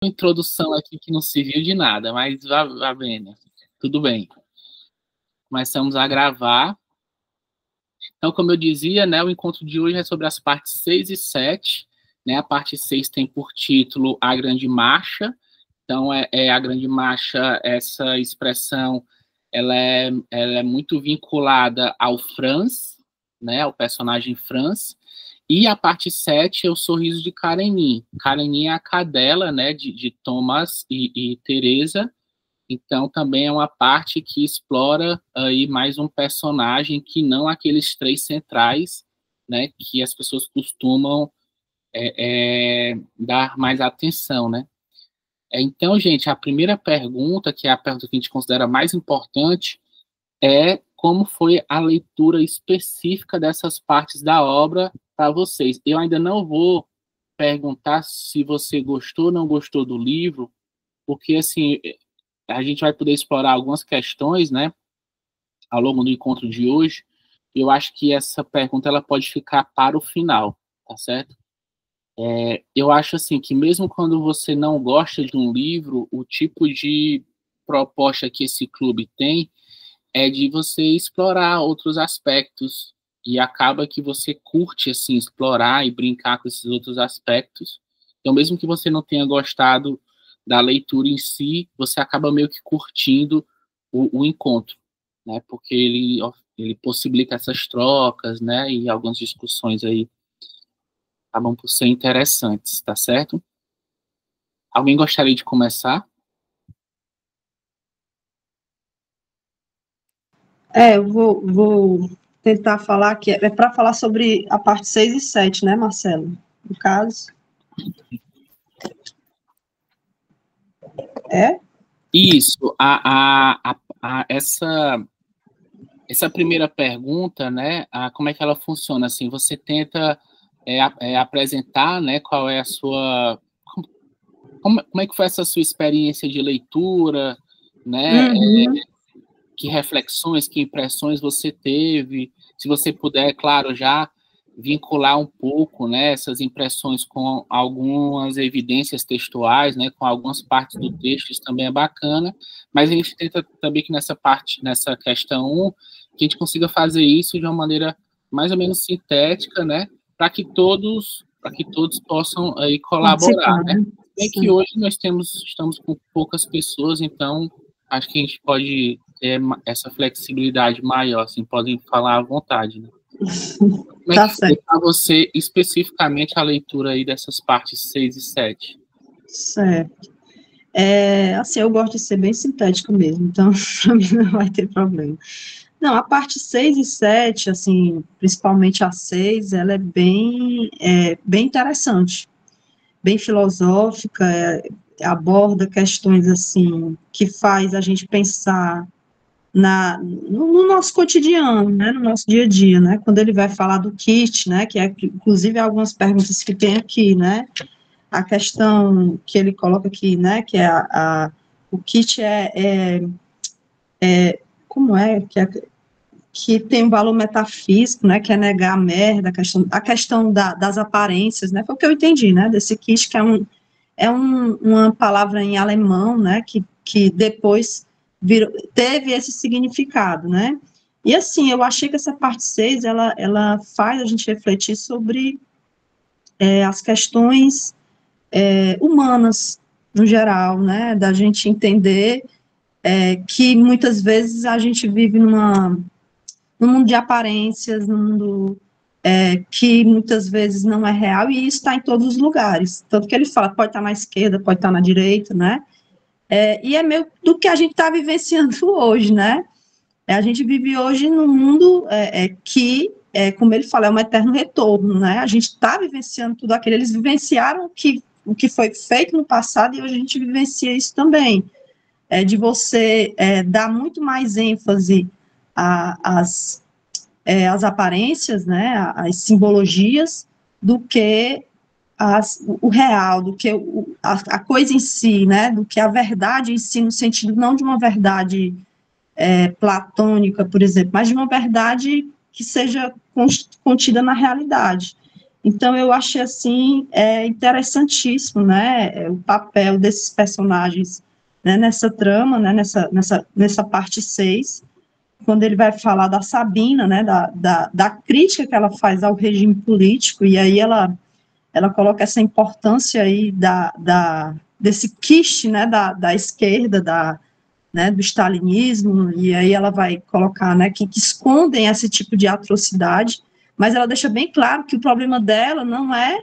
introdução aqui que não serviu de nada, mas vá bem, tudo bem. Começamos a gravar. Então, como eu dizia, né, o encontro de hoje é sobre as partes 6 e 7. Né, a parte 6 tem por título A Grande Marcha. Então, a Grande Marcha, essa expressão, ela é muito vinculada ao Franz, né, ao personagem Franz. E a parte 7 é o Sorriso de Karenin. Karenin é a cadela, né, de Thomas e Teresa. Então, também é uma parte que explora aí mais um personagem que não aqueles três centrais, né, que as pessoas costumam dar mais atenção, né. Então, gente, a primeira pergunta, que é a pergunta que a gente considera mais importante, é como foi a leitura específica dessas partes da obra para vocês. Eu ainda não vou perguntar se você gostou ou não gostou do livro, porque, assim, a gente vai poder explorar algumas questões, né, ao longo do encontro de hoje. Eu acho que essa pergunta ela pode ficar para o final, tá certo? Eu acho, assim, que mesmo quando você não gosta de um livro, o tipo de proposta que esse clube tem é de você explorar outros aspectos, e acaba que você curte, assim, explorar e brincar com esses outros aspectos. Então, mesmo que você não tenha gostado da leitura em si, você acaba meio que curtindo o encontro, né, porque ele possibilita essas trocas, né, e algumas discussões aí acabam por ser interessantes, tá certo? Alguém gostaria de começar? Eu vou tentar falar aqui. É para falar sobre a parte 6 e 7, né, Marcelo? No caso. Isso. Essa primeira pergunta, né, como é que ela funciona? Assim, você tenta apresentar, né, qual é a sua... Como é que foi essa sua experiência de leitura, né? Que reflexões, que impressões você teve? Se você puder, claro, já vincular um pouco, né, essas impressões com algumas evidências textuais, né, com algumas partes do texto, isso também é bacana, mas a gente tenta também que nessa questão 1, que a gente consiga fazer isso de uma maneira mais ou menos sintética, né, para que todos possam aí colaborar, né? Bem que hoje estamos com poucas pessoas, então acho que a gente pode ter essa flexibilidade maior, assim, podem falar à vontade, né? Como é que foi para você, especificamente, a leitura aí dessas partes 6 e 7? Certo. Assim, eu gosto de ser bem sintético mesmo, então, para mim não vai ter problema. Não, a parte 6 e 7, assim, principalmente a 6, ela é bem interessante, bem filosófica, aborda questões, assim, que faz a gente pensar no nosso cotidiano, né, no nosso dia a dia, né, quando ele vai falar do kit, né, que é, inclusive, algumas perguntas que tem aqui, né, a questão que ele coloca aqui, né, que é o kit como é, que tem um valor metafísico, né, que é negar a merda, a questão das aparências, né, foi o que eu entendi, né, desse kit, que uma palavra em alemão, né, que depois teve esse significado, né, e assim, eu achei que essa parte 6, ela faz a gente refletir sobre as questões humanas, no geral, né, da gente entender que muitas vezes a gente vive num mundo de aparências, num mundo que muitas vezes não é real, e isso está em todos os lugares, tanto que ele fala, pode estar na esquerda, pode estar na direita, né, e é meio do que a gente está vivenciando hoje, né, a gente vive hoje num mundo que, como ele fala, é um eterno retorno, né, a gente está vivenciando tudo aquilo, eles vivenciaram o que foi feito no passado, e hoje a gente vivencia isso também, de você dar muito mais ênfase às aparências, né, às simbologias, do que o real, do que a coisa em si, né, do que a verdade em si, no sentido não de uma verdade platônica, por exemplo, mas de uma verdade que seja contida na realidade. Então, eu achei, assim, interessantíssimo, né, o papel desses personagens, né, nessa trama, né, nessa parte 6, quando ele vai falar da Sabina, né, da crítica que ela faz ao regime político, e aí ela coloca essa importância aí desse quiche, né, da esquerda, né, do stalinismo, e aí ela vai colocar, né, que escondem esse tipo de atrocidade, mas ela deixa bem claro que o problema dela não é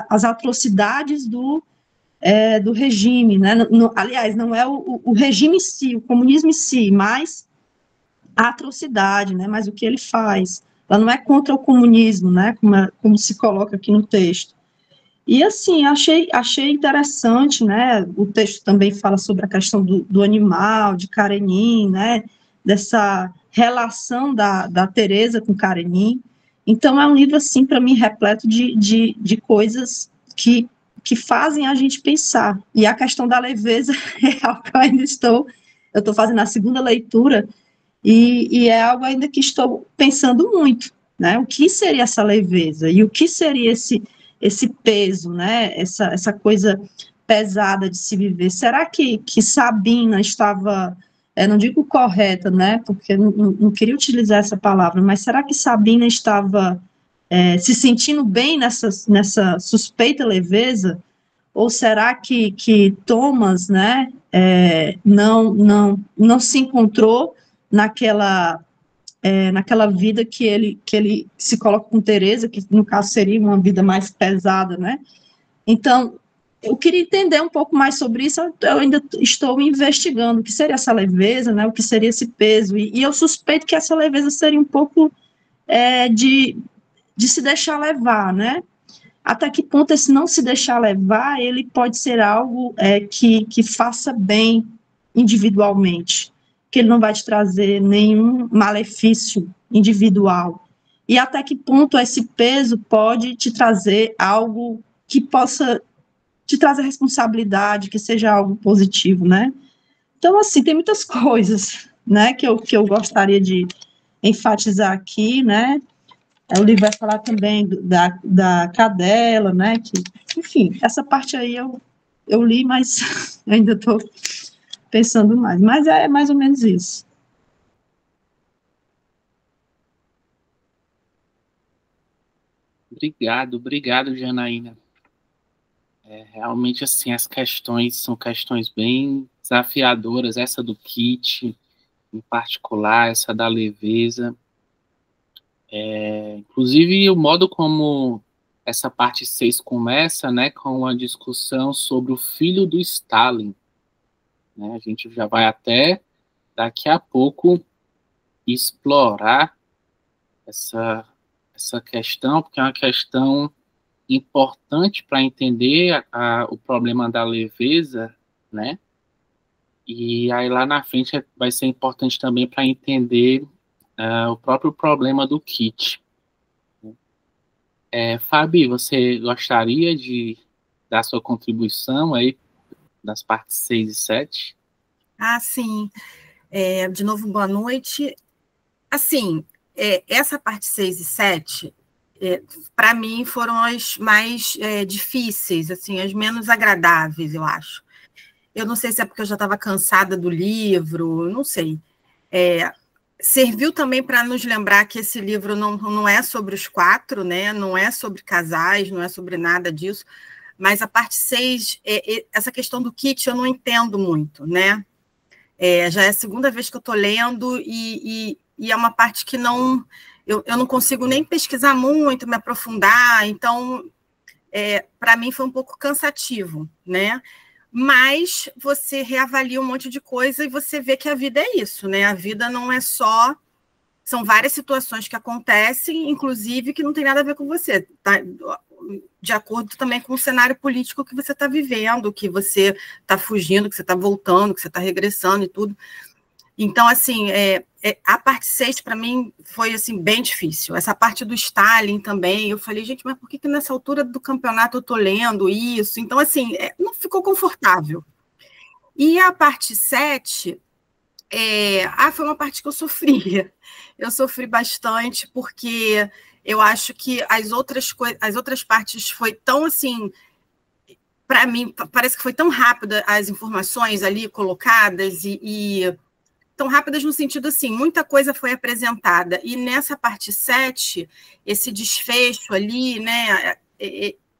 as atrocidades do regime, né, aliás, não é o regime em si, o comunismo em si, mas a atrocidade, né, mas o que ele faz. Ela não é contra o comunismo, né, como se coloca aqui no texto. E, assim, achei interessante, né, o texto também fala sobre a questão do animal, de Karenin, né, dessa relação da Teresa com Karenin. Então, é um livro, assim, para mim, repleto de coisas que fazem a gente pensar. E a questão da leveza é algo que eu estou fazendo a segunda leitura, e é algo ainda que estou pensando muito, né? O que seria essa leveza? E o que seria esse peso, né? Essa coisa pesada de se viver? Será que Sabina estava, não digo correta, né? Porque não queria utilizar essa palavra, mas será que Sabina estava se sentindo bem nessa suspeita leveza? Ou será que Thomas, né, não se encontrou naquela vida que ele se coloca com Teresa, que no caso seria uma vida mais pesada, né? Então, eu queria entender um pouco mais sobre isso, eu ainda estou investigando o que seria essa leveza, né, o que seria esse peso, e eu suspeito que essa leveza seria um pouco de se deixar levar, né? Até que ponto esse não se deixar levar, ele pode ser algo que faça bem individualmente, que ele não vai te trazer nenhum malefício individual. E até que ponto esse peso pode te trazer algo que possa te trazer responsabilidade, que seja algo positivo, né? Então, assim, tem muitas coisas, né, que eu gostaria de enfatizar aqui, né? O livro vai falar também da cadela, né? Enfim, essa parte aí eu li, mas ainda estou pensando mais. Mas é mais ou menos isso. Obrigado, Janaína. Realmente, assim, as questões são questões bem desafiadoras, essa do kit, em particular, essa da leveza. Inclusive, o modo como essa parte 6 começa, né, com uma discussão sobre o filho do Stalin, né? A gente já vai até, daqui a pouco, explorar essa questão, porque é uma questão importante para entender o problema da leveza, né? E aí lá na frente vai ser importante também para entender o próprio problema do kit. Fabi, você gostaria de dar sua contribuição aí das partes 6 e 7? Ah, sim. De novo, boa noite. Assim, essa parte 6 e 7, para mim, foram as mais difíceis, assim, as menos agradáveis, eu acho. Eu não sei se é porque eu já estava cansada do livro, não sei. Serviu também para nos lembrar que esse livro não é sobre os 4, né? Não é sobre casais, não é sobre nada disso, mas a parte 6, essa questão do kit eu não entendo muito, né? Já é a segunda vez que eu estou lendo e é uma parte que eu não consigo nem pesquisar muito, me aprofundar, então, para mim foi um pouco cansativo, né? Mas você reavalia um monte de coisa e você vê que a vida é isso, né? A vida não é só... São várias situações que acontecem, inclusive, que não tem nada a ver com você, tá? De acordo também com o cenário político que você está vivendo, que você está fugindo, que você está voltando, que você está regressando e tudo. Então, assim, a parte 6, para mim, foi assim, bem difícil. Essa parte do Stalin também, eu falei, gente, mas por que nessa altura do campeonato eu estou lendo isso? Então, assim, não ficou confortável. E a parte 7... foi uma parte que eu sofria. Eu sofri bastante, porque eu acho que as outras partes foi tão assim, para mim, parece que foi tão rápida as informações ali colocadas e tão rápidas no sentido assim, muita coisa foi apresentada. E nessa parte 7, esse desfecho ali, né,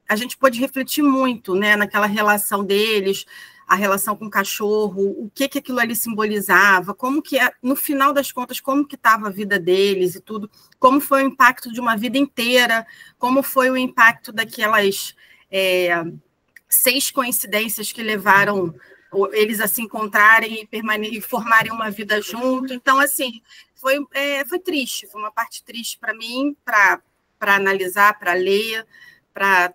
a gente pôde refletir muito, né, naquela relação deles, a relação com o cachorro, o que aquilo ali simbolizava, como que, no final das contas, como que estava a vida deles e tudo, como foi o impacto de uma vida inteira, como foi o impacto daquelas 6 coincidências que levaram eles a se encontrarem e formarem uma vida junto. Então, assim, foi triste, foi uma parte triste para mim, para analisar, para ler, para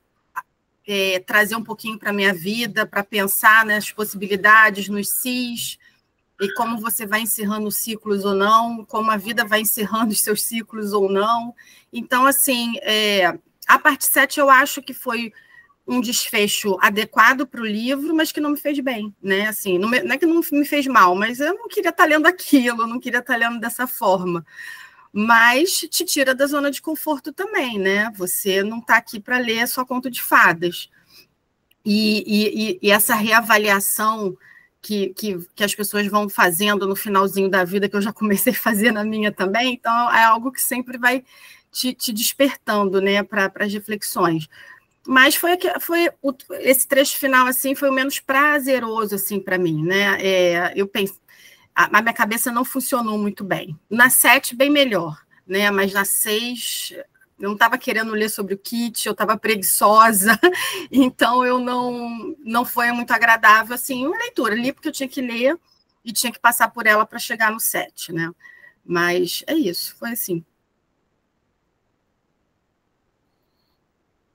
trazer um pouquinho para a minha vida, para pensar nas possibilidades, nos sis, e como você vai encerrando ciclos ou não, como a vida vai encerrando os seus ciclos ou não. Então, assim, a parte 7 eu acho que foi um desfecho adequado para o livro, mas que não me fez bem, né? Assim, não é que não me fez mal, mas eu não queria estar lendo aquilo, eu não queria estar lendo dessa forma. Mas te tira da zona de conforto também, né? Você não está aqui para ler só conto de fadas. E essa reavaliação que as pessoas vão fazendo no finalzinho da vida, que eu já comecei a fazer na minha também, então é algo que sempre vai te despertando, né, para as reflexões. Mas esse trecho final assim foi o menos prazeroso assim para mim, né? Eu penso, a minha cabeça não funcionou muito bem. Na 7, bem melhor, né? Mas na 6, eu não estava querendo ler sobre o Kit, eu estava preguiçosa, então eu não foi muito agradável assim uma leitura. Li porque eu tinha que ler e tinha que passar por ela para chegar no 7, né? Mas é isso, foi assim.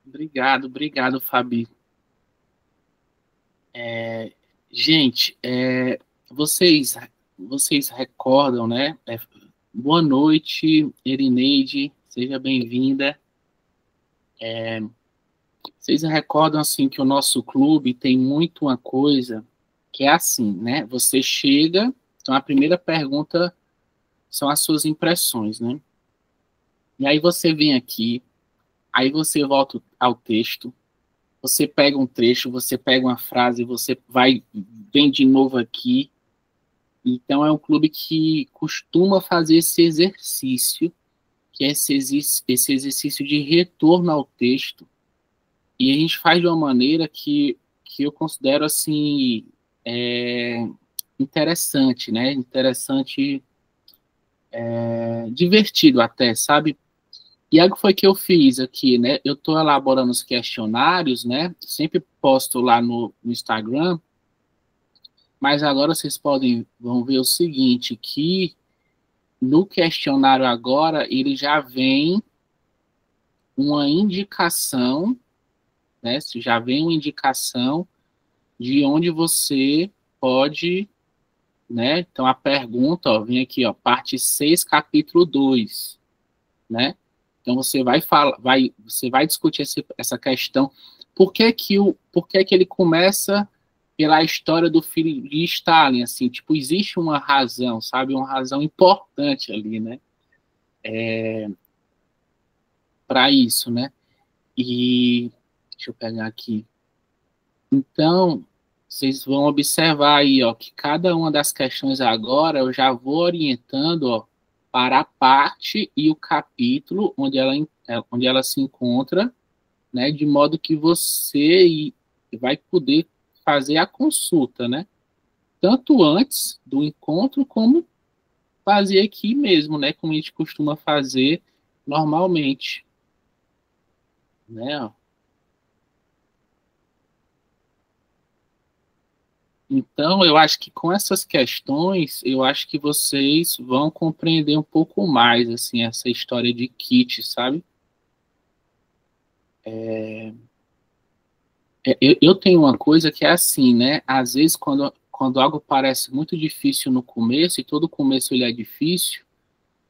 Obrigado, Fabi. Gente, vocês recordam, né? Boa noite, Erineide, seja bem-vinda. Vocês recordam, assim, que o nosso clube tem muito uma coisa que é assim, né? Você chega, então a primeira pergunta são as suas impressões, né? E aí você vem aqui, aí você volta ao texto, você pega um trecho, você pega uma frase, você vem de novo aqui. Então, é um clube que costuma fazer esse exercício, que é esse exercício de retorno ao texto. E a gente faz de uma maneira que eu considero, assim, interessante, né? Interessante, divertido até, sabe? E algo foi que eu fiz aqui, né? Eu estou elaborando os questionários, né? Sempre posto lá no Instagram, mas agora vocês vão ver o seguinte, que no questionário agora, ele já vem uma indicação, né? Já vem uma indicação de onde você pode, né? Então, a pergunta, ó, vem aqui, ó, parte 6, capítulo 2, né? Então, você vai discutir essa questão. Por que ele começa pela história do filho de Stalin, assim, tipo, existe uma razão, sabe? Uma razão importante ali, né? Para isso, né? E, deixa eu pegar aqui. Então, vocês vão observar aí, ó, que cada uma das questões agora eu já vou orientando, ó, para a parte e o capítulo onde ela se encontra, né, de modo que você vai poder fazer a consulta, né, tanto antes do encontro como fazer aqui mesmo, né, como a gente costuma fazer normalmente, né, ó. Então, eu acho que com essas questões, eu acho que vocês vão compreender um pouco mais, assim, essa história de Kit, sabe? Eu tenho uma coisa que é assim, né? Às vezes, quando algo parece muito difícil no começo, e todo começo ele é difícil,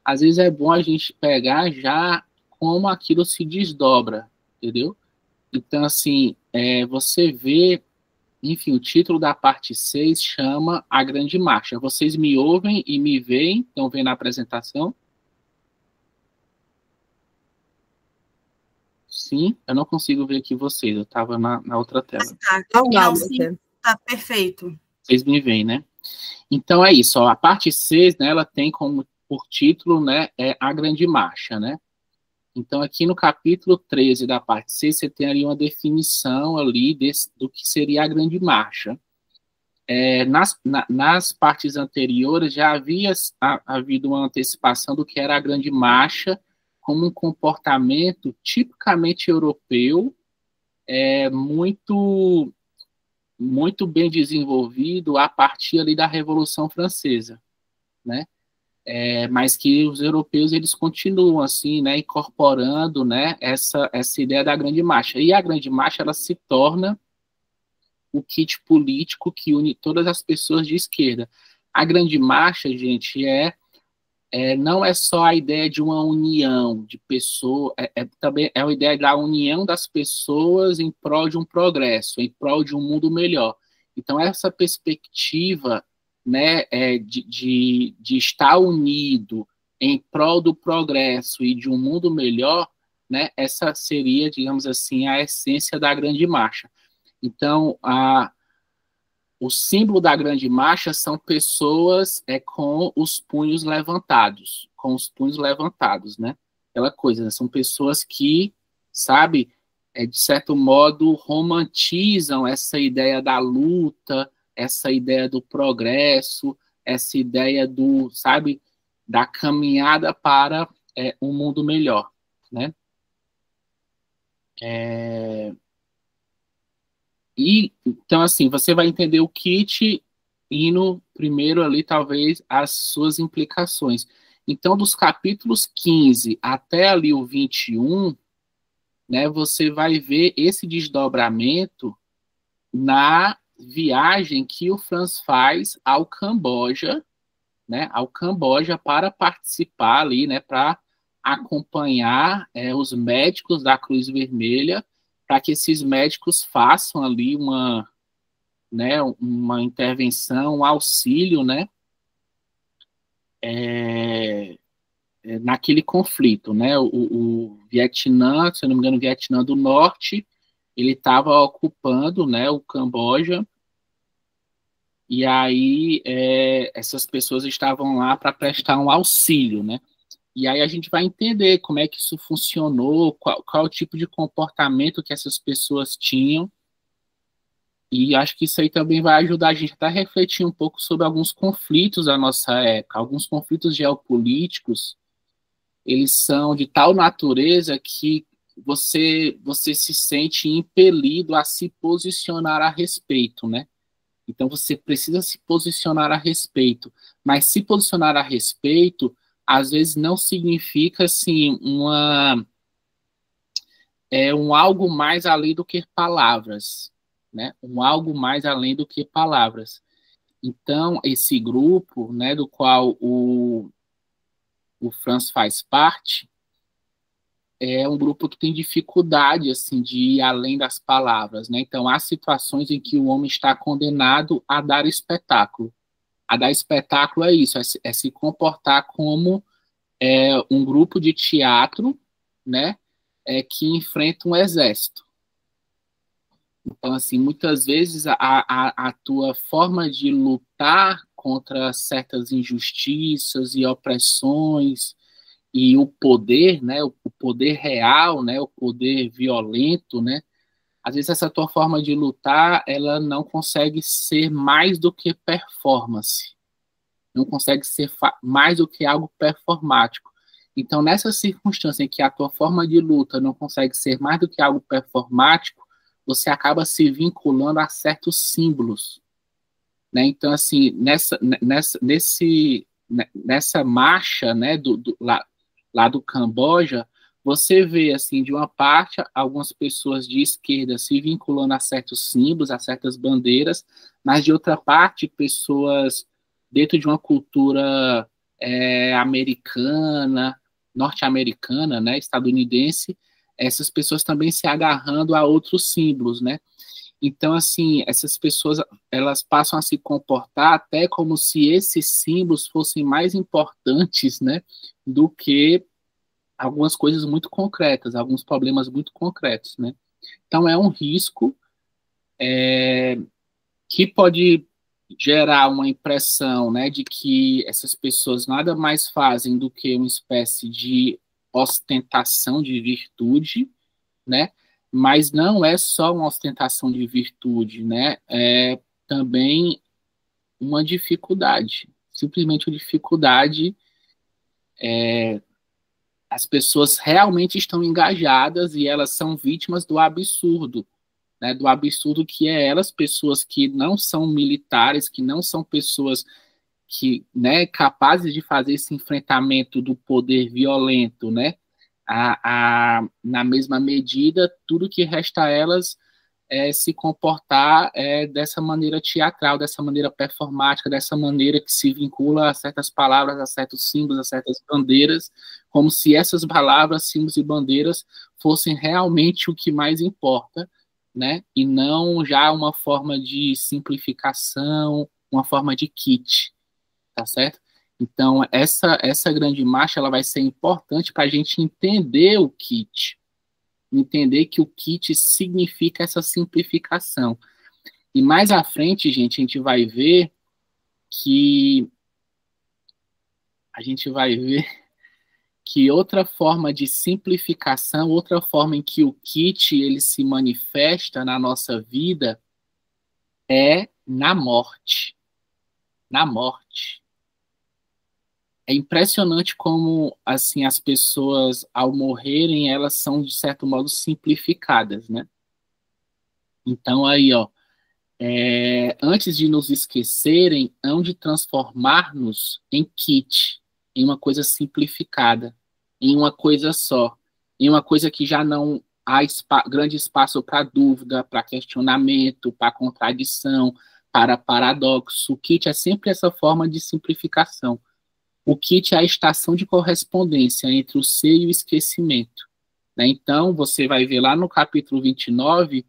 às vezes é bom a gente pegar já como aquilo se desdobra, entendeu? Então, assim, você vê. Enfim, o título da parte 6 chama A Grande Marcha. Vocês me ouvem e me veem? Estão vendo a apresentação? Sim, eu não consigo ver aqui vocês, eu estava na outra tela. Não, sim, tá perfeito. Vocês me veem, né? Então é isso, ó, a parte 6, né, ela tem como por título, né, a Grande Marcha, né? Então aqui no capítulo 13 da parte 6, você tem ali uma definição ali do que seria a Grande Marcha. Nas partes anteriores já havia havido uma antecipação do que era a Grande Marcha como um comportamento tipicamente europeu, muito muito bem desenvolvido a partir ali da Revolução Francesa, né? Mas que os europeus eles continuam assim, né, incorporando, né, essa ideia da Grande Marcha. E a Grande Marcha ela se torna o kit político que une todas as pessoas de esquerda. A Grande Marcha, gente, não é só a ideia de uma união de pessoas, também é a ideia da união das pessoas em prol de um progresso, em prol de um mundo melhor. Então, essa perspectiva, né, de estar unido em prol do progresso e de um mundo melhor, né, essa seria, digamos assim, a essência da Grande Marcha. Então, o símbolo da Grande Marcha são pessoas com os punhos levantados, né? Aquela coisa, né? São pessoas que, sabe, de certo modo, romantizam essa ideia da luta, essa ideia do progresso, essa ideia sabe, da caminhada para um mundo melhor, né? E, então, assim, você vai entender o kit indo primeiro ali, talvez, as suas implicações. Então, dos capítulos 15 até ali o 21, né, você vai ver esse desdobramento na viagem que o Franz faz ao Camboja, né, para participar ali, né, para acompanhar os médicos da Cruz Vermelha, para que esses médicos façam ali uma intervenção, um auxílio, né, naquele conflito, né, o Vietnã, se eu não me engano, o Vietnã do Norte, ele estava ocupando, né, o Camboja, e aí essas pessoas estavam lá para prestar um auxílio, né, e aí a gente vai entender como é que isso funcionou, qual o tipo de comportamento que essas pessoas tinham. E acho que isso aí também vai ajudar a gente a refletir um pouco sobre alguns conflitos da nossa época. Alguns conflitos geopolíticos, eles são de tal natureza que você se sente impelido a se posicionar a respeito, né? Então você precisa se posicionar a respeito. Mas se posicionar a respeito às vezes não significa assim um algo mais além do que palavras, né? Um algo mais além do que palavras. Então, esse grupo, né, do qual o Franz faz parte, é um grupo que tem dificuldade assim de ir além das palavras, né? Então, há situações em que o homem está condenado a dar espetáculo. A dar espetáculo é isso, é se comportar como um grupo de teatro, né, que enfrenta um exército. Então, assim, muitas vezes a tua forma de lutar contra certas injustiças e opressões e o poder, né, o poder real, né, o poder violento, né, às vezes essa tua forma de lutar, ela não consegue ser mais do que performance. Não consegue ser mais do que algo performático. Então, nessa circunstância em que a tua forma de luta não consegue ser mais do que algo performático, você acaba se vinculando a certos símbolos, né? Então, assim, nessa marcha, né, lá do Camboja, você vê, assim, de uma parte, algumas pessoas de esquerda se vinculando a certos símbolos, a certas bandeiras, mas de outra parte, pessoas dentro de uma cultura americana, norte-americana, né, estadunidense, essas pessoas também se agarrando a outros símbolos, né? Então, assim, essas pessoas, elas passam a se comportar até como se esses símbolos fossem mais importantes, né, do que algumas coisas muito concretas, alguns problemas muito concretos, né? Então, é um risco que pode gerar uma impressão, né, de que essas pessoas nada mais fazem do que uma espécie de ostentação de virtude, né? Mas não é só uma ostentação de virtude, né? É também uma dificuldade, simplesmente uma dificuldade. As pessoas realmente estão engajadas e elas são vítimas do absurdo, né, do absurdo que é elas, pessoas que não são militares, que não são pessoas que, né, capazes de fazer esse enfrentamento do poder violento, né, na mesma medida, tudo que resta a elas é se comportar dessa maneira teatral, dessa maneira performática, dessa maneira que se vincula a certas palavras, a certos símbolos, a certas bandeiras, como se essas palavras, símbolos e bandeiras fossem realmente o que mais importa, né? E não já uma forma de simplificação, uma forma de kit, tá certo? Então, essa grande marcha ela vai ser importante para a gente entender o kit, entender que o kit significa essa simplificação. E mais à frente, gente, a gente vai ver que outra forma de simplificação, outra forma em que o kit ele se manifesta na nossa vida é na morte. Na morte. É impressionante como, assim, as pessoas, ao morrerem, elas são, de certo modo, simplificadas, né? Então, aí, ó, antes de nos esquecerem, hão de transformar-nos em kit, em uma coisa simplificada, em uma coisa só, em uma coisa que já não há grande espaço para dúvida, para questionamento, para contradição, para paradoxo. O kit é sempre essa forma de simplificação. O kit é a estação de correspondência entre o ser e o esquecimento, né? Então, você vai ver lá no capítulo 29,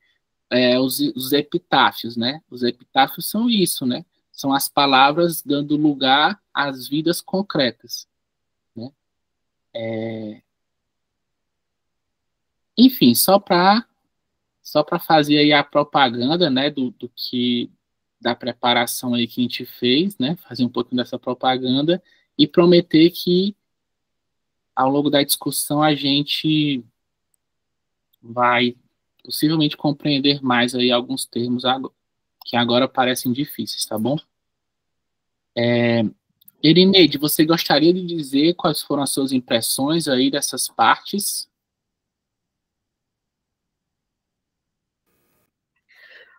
os epitáfios, né? Os epitáfios são isso, né? São as palavras dando lugar às vidas concretas, né? Enfim, só para fazer aí a propaganda, né, da preparação aí que a gente fez, né? Fazer um pouquinho dessa propaganda e prometer que ao longo da discussão a gente vai possivelmente compreender mais aí alguns termos que agora parecem difíceis, tá bom? Erineide, você gostaria de dizer quais foram as suas impressões aí dessas partes?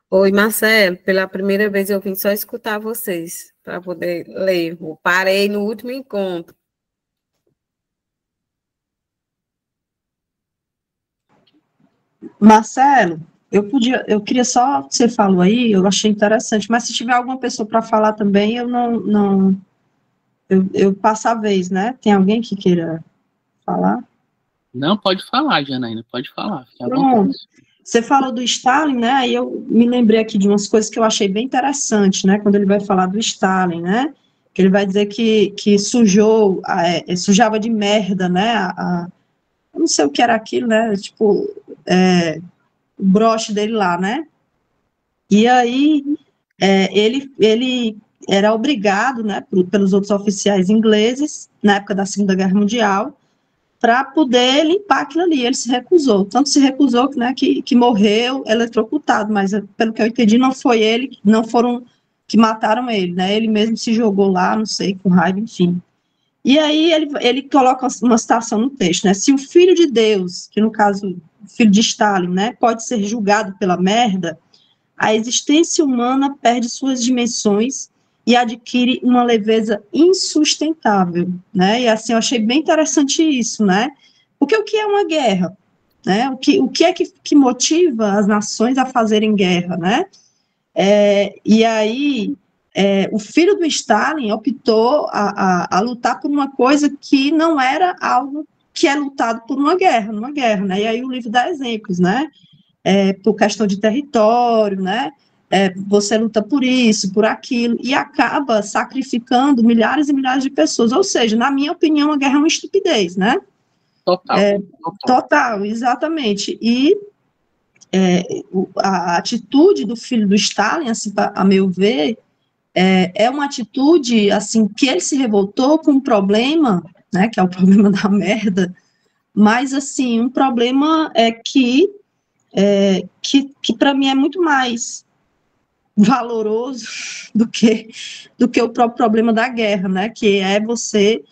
Oi, Marcelo, pela primeira vez eu vim só escutar vocês, para poder ler. Eu parei no último encontro. Marcelo, eu queria só, você falou aí, eu achei interessante, mas se tiver alguma pessoa para falar também, eu passo a vez, né? Tem alguém que queira falar? Não, pode falar, Janaína, pode falar. Pronto. Você falou do Stalin, né? Aí eu me lembrei aqui de umas coisas que eu achei bem interessante, né? Quando ele vai falar do Stalin, né? Que ele vai dizer que sujava de merda, né? Eu não sei o que era aquilo, né? Tipo, o broche dele lá, né? E aí ele era obrigado, né? Pelos outros oficiais ingleses na época da Segunda Guerra Mundial para poder limpar aquilo ali. Ele se recusou. Tanto se recusou, né, que morreu eletrocutado, mas pelo que eu entendi, não foi ele, não foram que mataram ele, né? Ele mesmo se jogou lá, não sei, com raiva, enfim. E aí ele coloca uma citação no texto, né? Se o Filho de Deus, que no caso, o filho de Stalin, né, pode ser julgado pela merda, a existência humana perde suas dimensões e adquire uma leveza insustentável, né? E assim, eu achei bem interessante isso, né? Porque o que é uma guerra? Né? O que é que motiva as nações a fazerem guerra, né? E aí, o filho do Stalin optou a lutar por uma coisa que não era algo que é lutado por numa guerra, né? E aí o livro dá exemplos, né? Por questão de território, né? Você luta por isso, por aquilo, e acaba sacrificando milhares e milhares de pessoas. Ou seja, na minha opinião, a guerra é uma estupidez, né? Total. Total, exatamente. E a atitude do filho do Stalin, assim, a meu ver, é uma atitude, assim, que ele se revoltou com um problema, né, que é o problema da merda, mas, assim, um problema que para mim é muito mais valoroso do que o próprio problema da guerra, né, que é você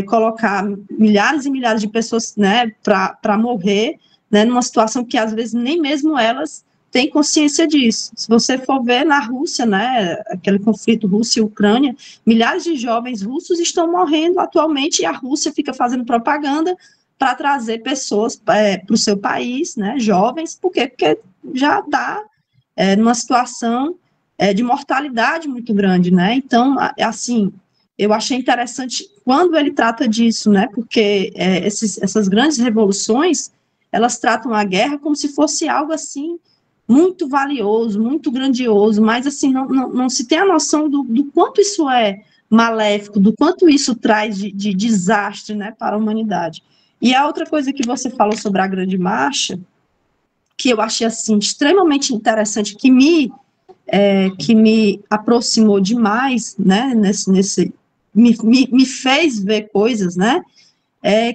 colocar milhares e milhares de pessoas, né, para morrer, né, numa situação que às vezes nem mesmo elas têm consciência disso. Se você for ver na Rússia, né, aquele conflito Rússia e Ucrânia, milhares de jovens russos estão morrendo atualmente e a Rússia fica fazendo propaganda para trazer pessoas para o seu país, né, jovens, por quê? Porque já está numa situação de mortalidade muito grande, né, então, assim, eu achei interessante quando ele trata disso, né, porque essas grandes revoluções, elas tratam a guerra como se fosse algo, assim, muito valioso, muito grandioso, mas, assim, não se tem a noção do quanto isso é maléfico, do quanto isso traz de desastre, né, para a humanidade. E a outra coisa que você falou sobre a Grande Marcha, que eu achei, assim, extremamente interessante, que me aproximou demais, né, me fez ver coisas, né,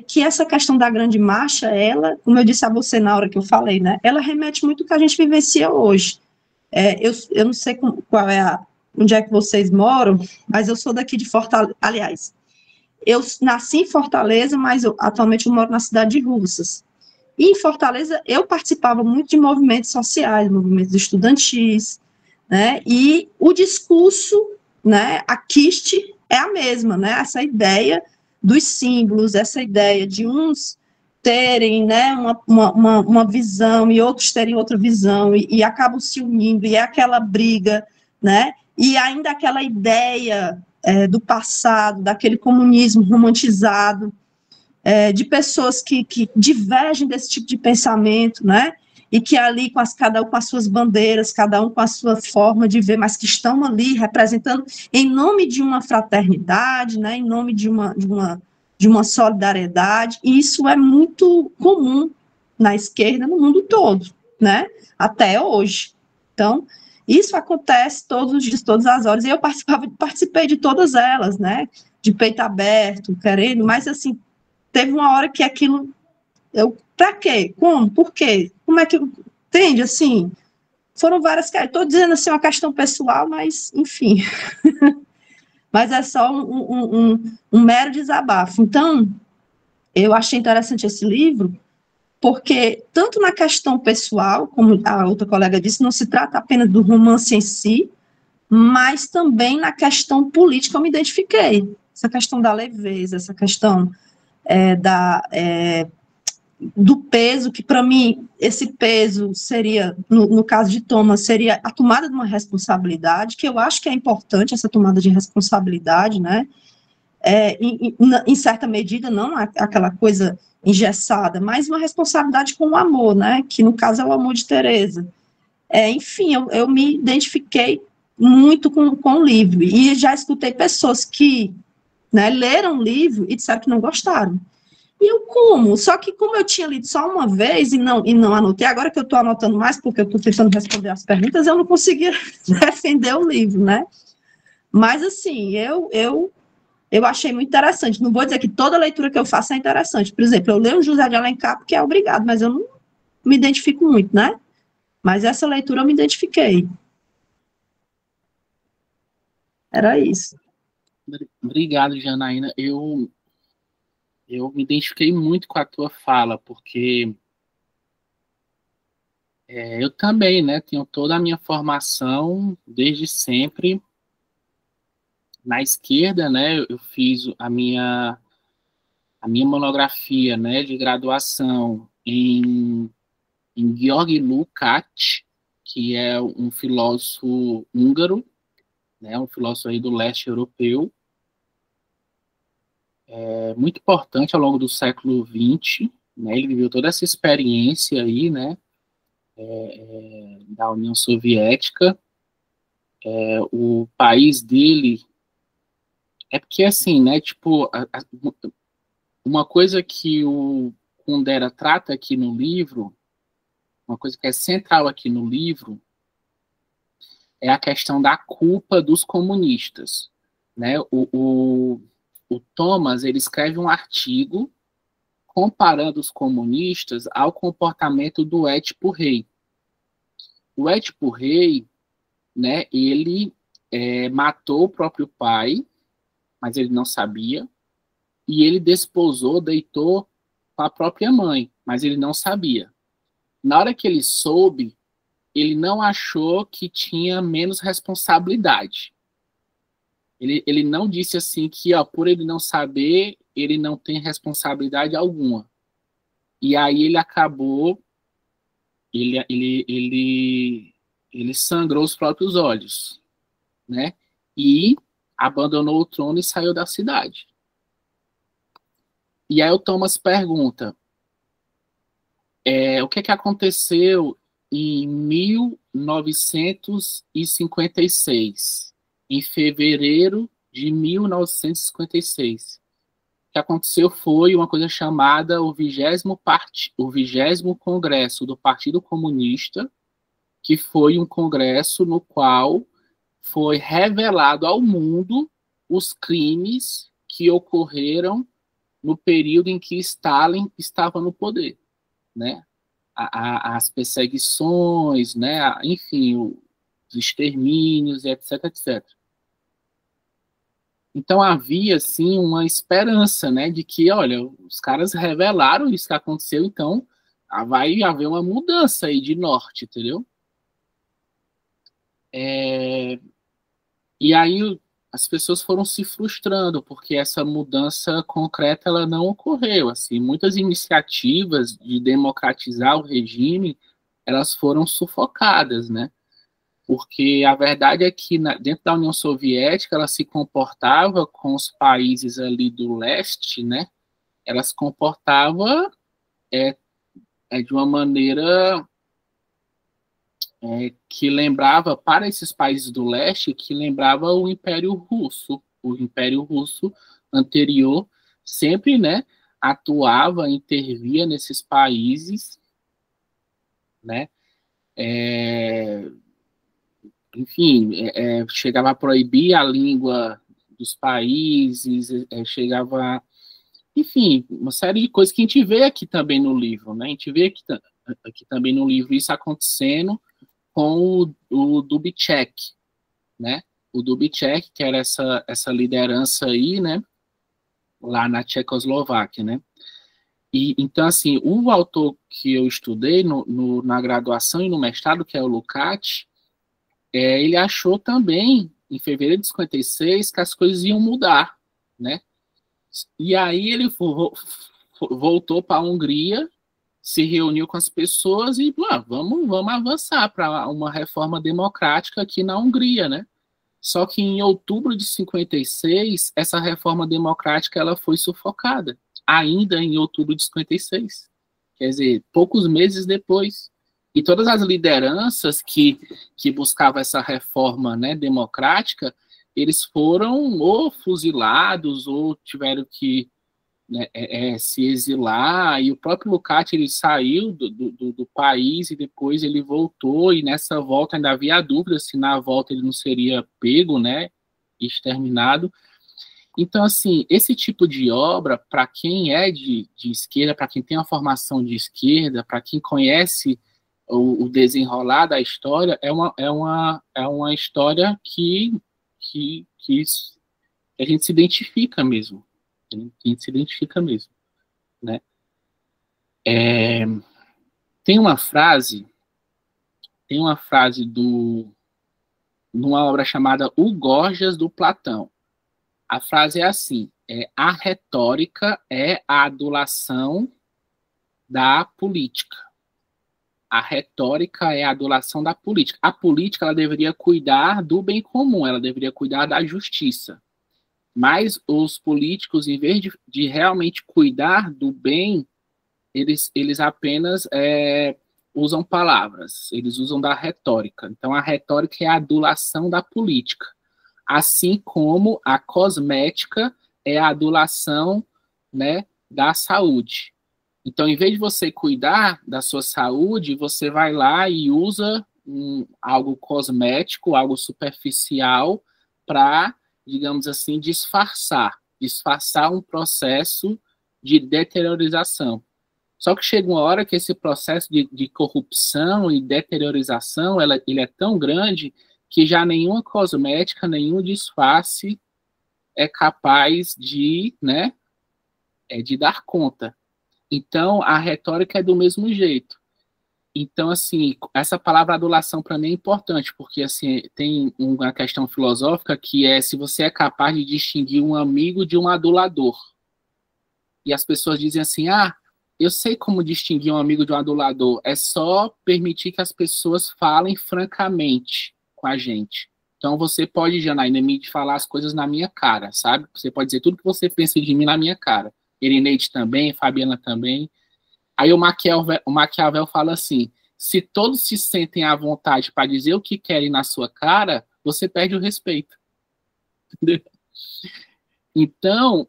que essa questão da Grande Marcha, ela, como eu disse a você na hora que eu falei, né, ela remete muito ao que a gente vivencia hoje. Eu não sei onde é que vocês moram, mas eu sou daqui de Fortaleza, aliás, eu nasci em Fortaleza, mas atualmente eu moro na cidade de Russas. E em Fortaleza eu participava muito de movimentos sociais, movimentos estudantis, né, e o discurso, né, a quiste é a mesma, né, essa ideia dos símbolos, essa ideia de uns terem, né, uma visão e outros terem outra visão e acabam se unindo, e é aquela briga, né, e ainda aquela ideia do passado, daquele comunismo romantizado, de pessoas que divergem desse tipo de pensamento, né, e que ali, cada um com as suas bandeiras, cada um com a sua forma de ver, mas que estão ali representando em nome de uma fraternidade, né, em nome de uma solidariedade, e isso é muito comum na esquerda no mundo todo, né, até hoje. Então, isso acontece todos os dias, todas as horas, e eu participei de todas elas, né, de peito aberto, querendo, mas assim, teve uma hora que aquilo, para quê? Como? Por quê? Como é que, entende, assim, foram várias, estou dizendo assim, uma questão pessoal, mas, enfim, mas é só um mero desabafo. Então, eu achei interessante esse livro, porque tanto na questão pessoal, como a outra colega disse, não se trata apenas do romance em si, mas também na questão política eu me identifiquei, essa questão da leveza, essa questão do peso, que para mim, esse peso seria, no caso de Thomas, seria a tomada de uma responsabilidade, que eu acho que é importante essa tomada de responsabilidade, né, em certa medida, não aquela coisa engessada, mas uma responsabilidade com o amor, né, que no caso é o amor de Teresa. Enfim, eu me identifiquei muito com o livro, e já escutei pessoas que, né, leram o livro e disseram que não gostaram. E eu como? Só que como eu tinha lido só uma vez e não anotei, agora que eu estou anotando mais, porque eu estou tentando responder as perguntas, eu não conseguia defender o livro, né? Mas, assim, eu achei muito interessante. Não vou dizer que toda leitura que eu faço é interessante. Por exemplo, eu leio o José de Alencar porque é obrigado, mas eu não me identifico muito, né? Mas essa leitura eu me identifiquei. Era isso. Obrigado, Janaína. Eu me identifiquei muito com a tua fala, porque eu também, né, tenho toda a minha formação desde sempre na esquerda, né, eu fiz a minha monografia, né, de graduação em György Lukács, que é um filósofo húngaro, né, um filósofo aí do leste europeu, muito importante ao longo do século XX, né, ele viveu toda essa experiência aí, né, da União Soviética. O país dele, porque assim, né, tipo, uma coisa que o Kundera trata aqui no livro, uma coisa que é central aqui no livro, é a questão da culpa dos comunistas, né? O Thomas, ele escreve um artigo comparando os comunistas ao comportamento do Édipo Rei. O Édipo Rei, né, ele matou o próprio pai, mas ele não sabia, e ele desposou, deitou com a própria mãe, mas ele não sabia. Na hora que ele soube, ele não achou que tinha menos responsabilidade. Ele não disse assim que, ó, por ele não saber, ele não tem responsabilidade alguma. E aí ele acabou, ele sangrou os próprios olhos, né? E abandonou o trono e saiu da cidade. E aí o Thomas pergunta, o que aconteceu em 1956, em fevereiro de 1956. O que aconteceu foi uma coisa chamada o 20º Congresso do Partido Comunista, que foi um congresso no qual foi revelado ao mundo os crimes que ocorreram no período em que Stalin estava no poder, né? As perseguições, né? Enfim, os extermínios, etc, etc. Então havia, sim, uma esperança, né, de que, olha, os caras revelaram isso que aconteceu, então vai haver uma mudança aí de norte, entendeu? E aí as pessoas foram se frustrando, porque essa mudança concreta ela não ocorreu. Assim, muitas iniciativas de democratizar o regime, elas foram sufocadas, né? Porque a verdade é que dentro da União Soviética ela se comportava com os países ali do leste, né? Ela se comportava de uma maneira que lembrava, para esses países do leste, que lembrava o Império Russo. O Império Russo anterior sempre, né, atuava, intervia nesses países, né? Enfim, chegava a proibir a língua dos países, chegava, enfim, uma série de coisas que a gente vê aqui também no livro, né? A gente vê aqui também no livro isso acontecendo com o Dubček, né? O Dubček, que era essa liderança aí, né? Lá na Tchecoslováquia, né? E, então, assim, o autor que eu estudei na graduação e no mestrado, que é o Lukács, ele achou também, em fevereiro de 56, que as coisas iam mudar, né? E aí ele voltou para a Hungria, se reuniu com as pessoas e vamos avançar para uma reforma democrática aqui na Hungria, né? Só que em outubro de 56, essa reforma democrática ela foi sufocada, ainda em outubro de 56. Quer dizer, poucos meses depois. E todas as lideranças que buscavam essa reforma, né, democrática, eles foram ou fuzilados ou tiveram que, né, se exilar, e o próprio Lukács ele saiu do país e depois ele voltou, e nessa volta ainda havia dúvida se na volta ele não seria pego, né, exterminado. Então, assim, esse tipo de obra, para quem é de esquerda, para quem tem uma formação de esquerda, para quem conhece o desenrolar da história, é uma história que a gente se identifica mesmo. A gente se identifica mesmo, né? Tem uma frase numa obra chamada O Gorgias, do Platão. A frase é assim, a retórica é a adulação da política. A retórica é a adulação da política. A política ela deveria cuidar do bem comum, ela deveria cuidar da justiça. Mas os políticos, em vez de realmente cuidar do bem, eles apenas usam palavras, eles usam da retórica. Então, a retórica é a adulação da política. Assim como a cosmética é a adulação, né, da saúde. Então, em vez de você cuidar da sua saúde, você vai lá e usa algo cosmético, algo superficial, para, digamos assim, disfarçar um processo de deteriorização. Só que chega uma hora que esse processo de corrupção e deteriorização, ele é tão grande que já nenhuma cosmética, nenhum disfarce é capaz de, né, de dar conta. Então, a retórica é do mesmo jeito. Então, assim, essa palavra adulação para mim é importante, porque, assim, tem uma questão filosófica que é se você é capaz de distinguir um amigo de um adulador. E as pessoas dizem assim, eu sei como distinguir um amigo de um adulador, é só permitir que as pessoas falem francamente com a gente. Então, você pode, Janaína, me falar as coisas na minha cara, sabe? Você pode dizer tudo que você pensa de mim na minha cara. Irineide também, Fabiana também. Aí o Maquiavel fala assim, se todos se sentem à vontade para dizer o que querem na sua cara, você perde o respeito. Entendeu? Então,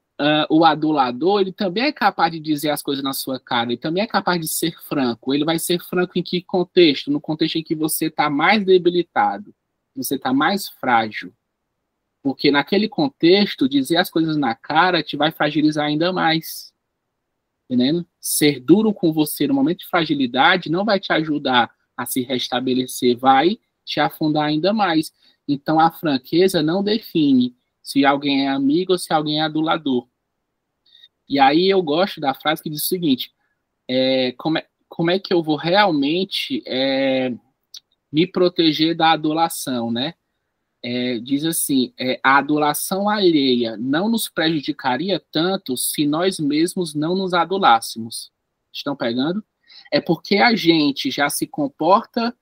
o adulador, ele também é capaz de dizer as coisas na sua cara, ele também é capaz de ser franco. Ele vai ser franco em que contexto? No contexto em que você está mais debilitado, você está mais frágil. Porque naquele contexto, dizer as coisas na cara te vai fragilizar ainda mais. Entendendo? Ser duro com você no momento de fragilidade não vai te ajudar a se restabelecer, vai te afundar ainda mais. Então, a franqueza não define se alguém é amigo ou se alguém é adulador. E aí eu gosto da frase que diz o seguinte, como é que eu vou realmente me proteger da adulação, né? Diz assim, a adulação alheia não nos prejudicaria tanto se nós mesmos não nos adulássemos. Estão pegando? É porque a gente já se comporta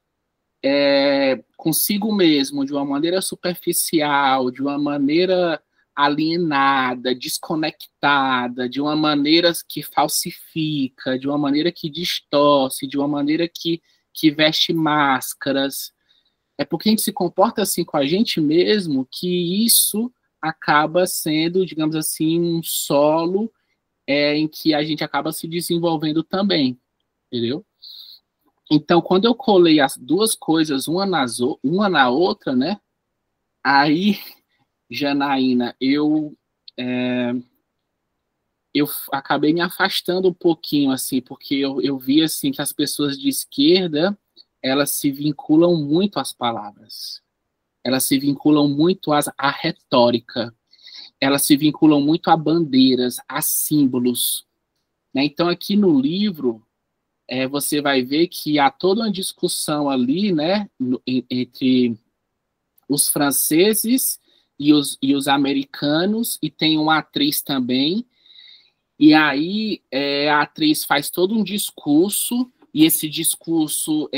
consigo mesmo de uma maneira superficial, de uma maneira alienada, desconectada, de uma maneira que falsifica, de uma maneira que distorce, de uma maneira que veste máscaras. É porque a gente se comporta assim com a gente mesmo que isso acaba sendo, digamos assim, um solo em que a gente acaba se desenvolvendo também, entendeu? Então, quando eu colei as duas coisas uma na outra, né? Aí, Janaína, eu acabei me afastando um pouquinho, assim, porque eu vi, assim, que as pessoas de esquerda, elas se vinculam muito às palavras. Elas se vinculam muito à retórica. Elas se vinculam muito a bandeiras, a símbolos. Né? Então, aqui no livro, você vai ver que há toda uma discussão ali, né, entre os franceses e os americanos, e tem uma atriz também, e aí a atriz faz todo um discurso, e esse discurso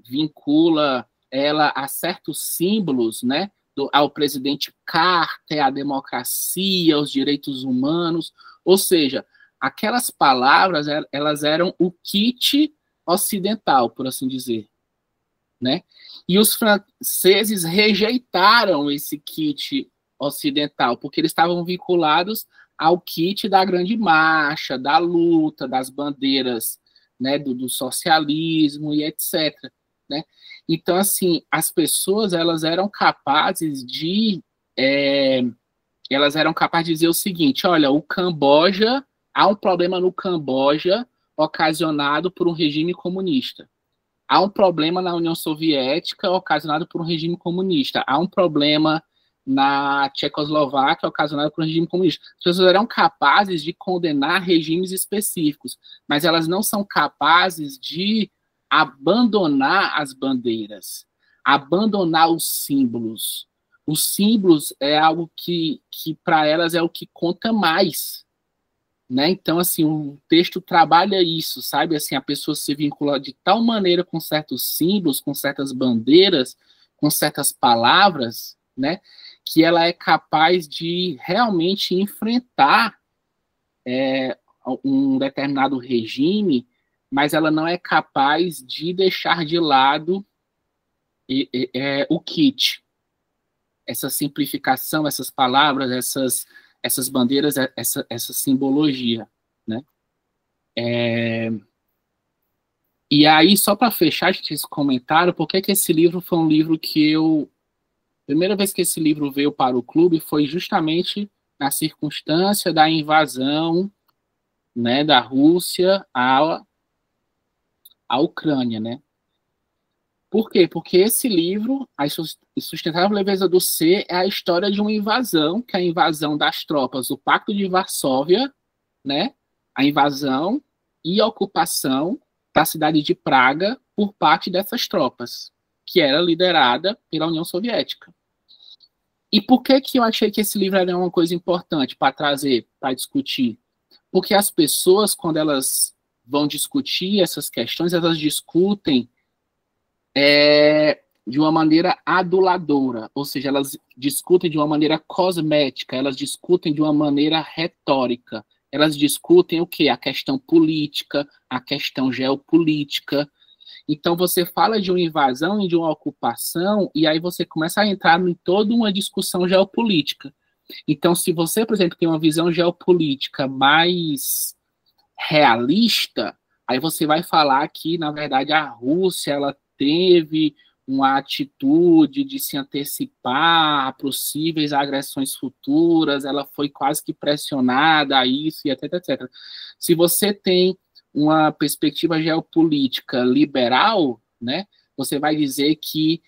vincula ela a certos símbolos, né, ao presidente Carter, à democracia, aos direitos humanos, ou seja, aquelas palavras, elas eram o kit ocidental, por assim dizer, né? E os franceses rejeitaram esse kit ocidental, porque eles estavam vinculados ao kit da grande marcha, da luta, das bandeiras, né, do socialismo e etc. Né? Então, assim, as pessoas, elas eram capazes de dizer o seguinte, olha, o Camboja, há um problema no Camboja ocasionado por um regime comunista. Há um problema na União Soviética ocasionado por um regime comunista. Há um problema na Tchecoslováquia ocasionado por um regime comunista. As pessoas eram capazes de condenar regimes específicos, mas elas não são capazes de abandonar as bandeiras, abandonar os símbolos. Os símbolos é algo que para elas é o que conta mais. Né? Então, assim, o texto trabalha isso, sabe? Assim, a pessoa se vincula de tal maneira com certos símbolos, com certas bandeiras, com certas palavras, né? Que ela é capaz de realmente enfrentar um determinado regime, mas ela não é capaz de deixar de lado o kit. Essa simplificação, essas palavras, essas bandeiras, essa simbologia, né? E aí, só para fechar esse comentário, por que esse livro foi um livro que primeira vez que esse livro veio para o clube foi justamente na circunstância da invasão, né, da Rússia à Ucrânia, né? Por quê? Porque esse livro, A Insustentável Leveza do Ser, é a história de uma invasão, que é a invasão das tropas do Pacto de Varsóvia, né? A invasão e a ocupação da cidade de Praga por parte dessas tropas, que era liderada pela União Soviética. E por que eu achei que esse livro era uma coisa importante para trazer, para discutir? Porque as pessoas, quando elas vão discutir essas questões, elas discutem de uma maneira aduladora, ou seja, elas discutem de uma maneira cosmética, elas discutem de uma maneira retórica, elas discutem o quê? A questão política, a questão geopolítica. Então, você fala de uma invasão e de uma ocupação, e aí você começa a entrar em toda uma discussão geopolítica. Então, se você, por exemplo, tem uma visão geopolítica mais realista, aí você vai falar que, na verdade, a Rússia ela teve uma atitude de se antecipar a possíveis agressões futuras, ela foi quase que pressionada a isso, e etc, etc. Se você tem uma perspectiva geopolítica liberal, né, você vai dizer que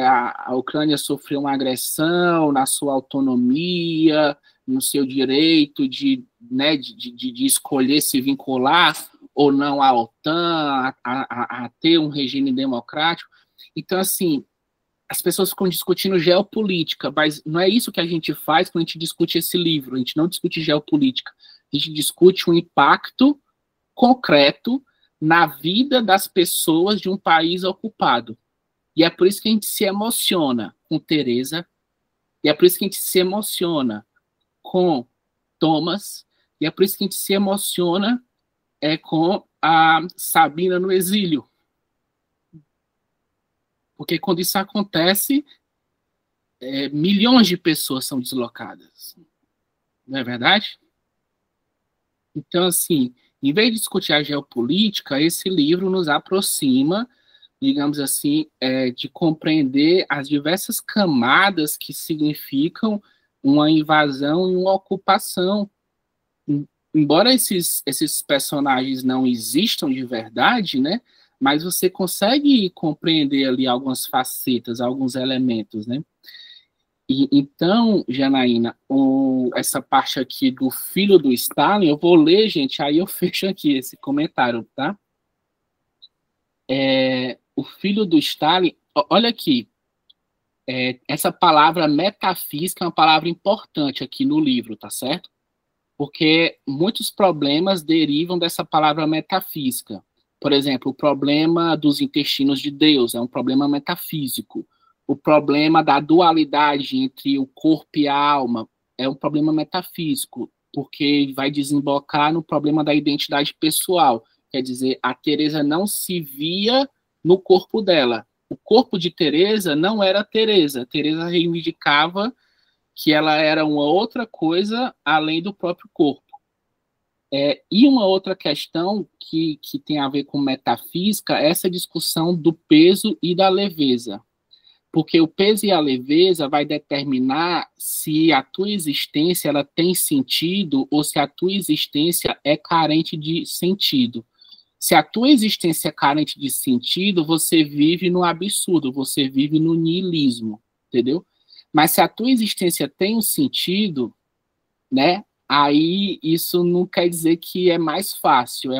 a Ucrânia sofreu uma agressão na sua autonomia, no seu direito de escolher se vincular ou não à OTAN, a ter um regime democrático. Então, assim, as pessoas ficam discutindo geopolítica, mas não é isso que a gente faz quando a gente discute esse livro. A gente não discute geopolítica. A gente discute um impacto concreto na vida das pessoas de um país ocupado. E é por isso que a gente se emociona com Teresa, e é por isso que a gente se emociona com Thomas, e é por isso que a gente se emociona com a Sabina no exílio. Porque quando isso acontece, milhões de pessoas são deslocadas. Não é verdade? Então, assim, em vez de discutir a geopolítica, esse livro nos aproxima, digamos assim, de compreender as diversas camadas que significam uma invasão e uma ocupação. Embora esses personagens não existam de verdade, né? Mas você consegue compreender ali algumas facetas, alguns elementos, né? E, então, Janaína, essa parte aqui do filho do Stalin, eu vou ler, gente, aí eu fecho aqui esse comentário, tá? O filho do Stalin, olha aqui, essa palavra metafísica é uma palavra importante aqui no livro, tá certo? Porque muitos problemas derivam dessa palavra metafísica. Por exemplo, o problema dos intestinos de Deus é um problema metafísico. O problema da dualidade entre o corpo e a alma é um problema metafísico, porque vai desembocar no problema da identidade pessoal. Quer dizer, a Teresa não se via no corpo dela. O corpo de Teresa não era Teresa. Teresa reivindicava que ela era uma outra coisa além do próprio corpo. E uma outra questão que tem a ver com metafísica é essa discussão do peso e da leveza. Porque o peso e a leveza vai determinar se a tua existência ela tem sentido ou se a tua existência é carente de sentido. Se a tua existência é carente de sentido, você vive no absurdo, você vive no niilismo, entendeu? Mas se a tua existência tem um sentido, né? Aí isso não quer dizer que é mais fácil,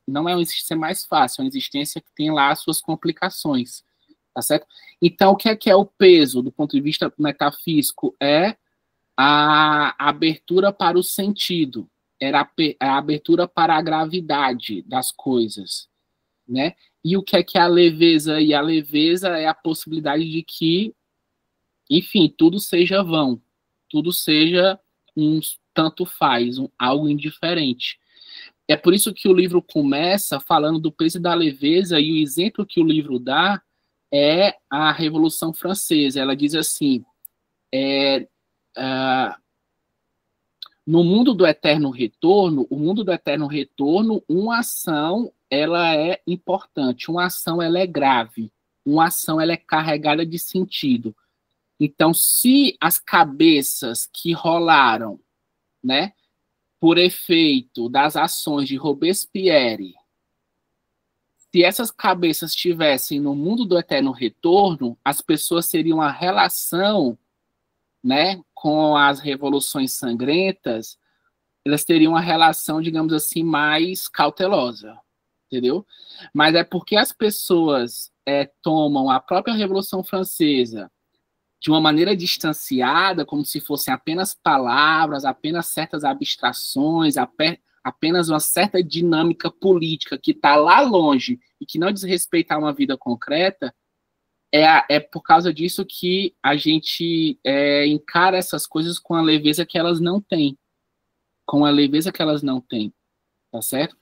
não é uma existência mais fácil, é uma existência que tem lá as suas complicações, tá certo? Então, o que é o peso do ponto de vista metafísico? É a abertura para o sentido, era a abertura para a gravidade das coisas, né? E o que é a leveza? E a leveza é a possibilidade de que, enfim, tudo seja vão, tudo seja tanto faz, algo indiferente. É por isso que o livro começa falando do peso e da leveza, e o exemplo que o livro dá é a Revolução Francesa. Ela diz assim, No mundo do eterno retorno, o mundo do eterno retorno, uma ação ela é importante, uma ação ela é grave, uma ação ela é carregada de sentido. Então, se as cabeças que rolaram, né, por efeito das ações de Robespierre, se essas cabeças estivessem no mundo do eterno retorno, as pessoas teriam uma relação, né, com as revoluções sangrentas, elas teriam uma relação, digamos assim, mais cautelosa, entendeu? Mas é porque as pessoas tomam a própria Revolução Francesa de uma maneira distanciada, como se fossem apenas palavras, apenas certas abstrações, apenas uma certa dinâmica política que está lá longe e que não diz respeito a uma vida concreta, é por causa disso que a gente encara essas coisas com a leveza que elas não têm. Com a leveza que elas não têm. Tá certo?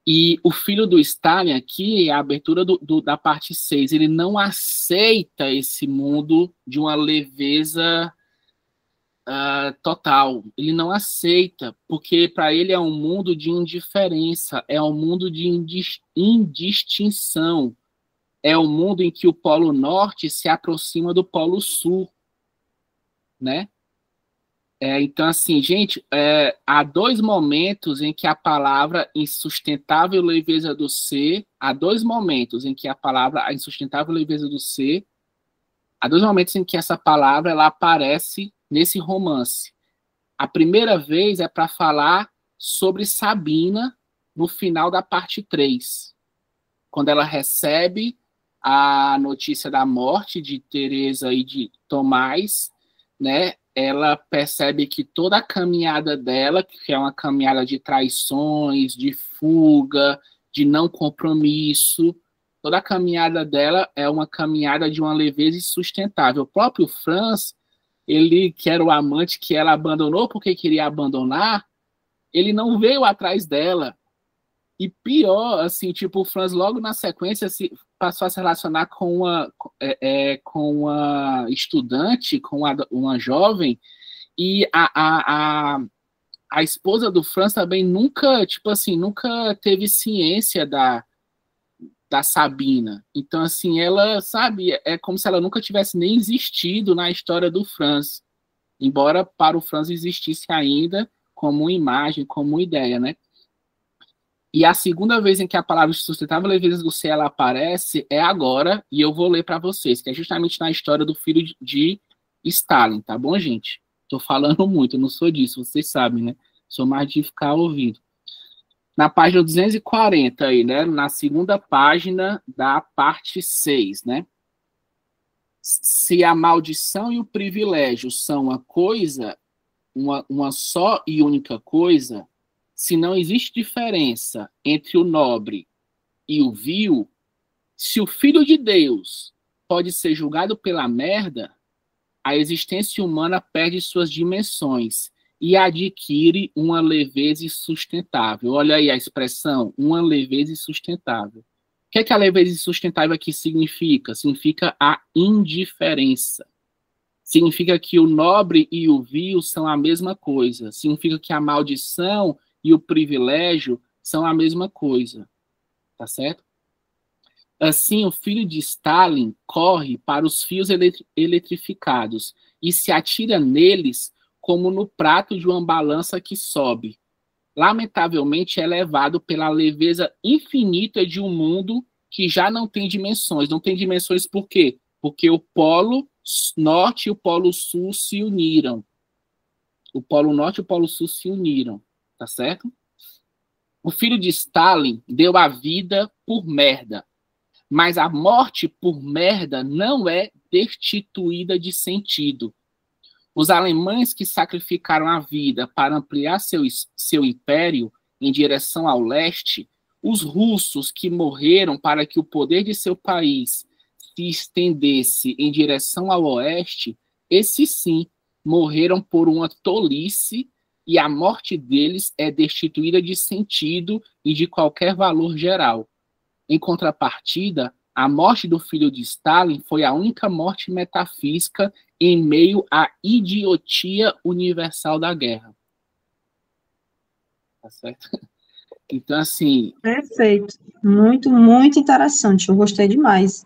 E o filho do Stalin aqui, a abertura da parte 6, ele não aceita esse mundo de uma leveza total. Ele não aceita, porque para ele é um mundo de indiferença, é um mundo de indistinção. É um mundo em que o Polo Norte se aproxima do Polo Sul, né? Então, assim, gente, há dois momentos em que a palavra insustentável leveza do ser, há dois momentos em que a palavra insustentável leveza do ser, há dois momentos em que essa palavra ela aparece nesse romance. A primeira vez é para falar sobre Sabina no final da parte 3, quando ela recebe a notícia da morte de Teresa e de Tomás, né? Ela percebe que toda a caminhada dela, que é uma caminhada de traições, de fuga, de não compromisso, toda a caminhada dela é uma caminhada de uma leveza insustentável. O próprio Franz, ele que era o amante que ela abandonou porque queria abandonar, ele não veio atrás dela. E pior, assim, tipo, o Franz logo na sequência passou a se relacionar com uma estudante, com uma jovem, e a esposa do Franz também nunca, tipo assim, nunca teve ciência da Sabina. Então, assim, ela, sabe, é como se ela nunca tivesse nem existido na história do Franz, embora para o Franz existisse ainda como uma imagem, como uma ideia, né? E a segunda vez em que a palavra sustentável leveza do ser ela aparece é agora, e eu vou ler para vocês, que é justamente na história do filho de Stalin, tá bom, gente? Tô falando muito, eu não sou disso, vocês sabem, né? Sou mais de ficar ouvindo. Na página 240 aí, né? Na segunda página da parte 6, né? Se a maldição e o privilégio são uma coisa, uma só e única coisa, se não existe diferença entre o nobre e o vil, se o Filho de Deus pode ser julgado pela merda, a existência humana perde suas dimensões e adquire uma leveza insustentável. Olha aí a expressão, uma leveza insustentável. O que é que a leveza insustentável aqui significa? Significa a indiferença. Significa que o nobre e o vil são a mesma coisa. Significa que a maldição e o privilégio são a mesma coisa, tá certo? Assim, o filho de Stalin corre para os fios eletrificados e se atira neles como no prato de uma balança que sobe. Lamentavelmente é levado pela leveza infinita de um mundo que já não tem dimensões. Não tem dimensões por quê? Porque o Polo Norte e o Polo Sul se uniram. O Polo Norte e o Polo Sul se uniram. Tá certo? O filho de Stalin deu a vida por merda, mas a morte por merda não é destituída de sentido. Os alemães que sacrificaram a vida para ampliar seu império em direção ao leste, os russos que morreram para que o poder de seu país se estendesse em direção ao oeste, esses sim morreram por uma tolice, e a morte deles é destituída de sentido e de qualquer valor geral. Em contrapartida, a morte do filho de Stalin foi a única morte metafísica em meio à idiotia universal da guerra. Tá certo? Então, assim... Perfeito. Muito, muito interessante. Eu gostei demais.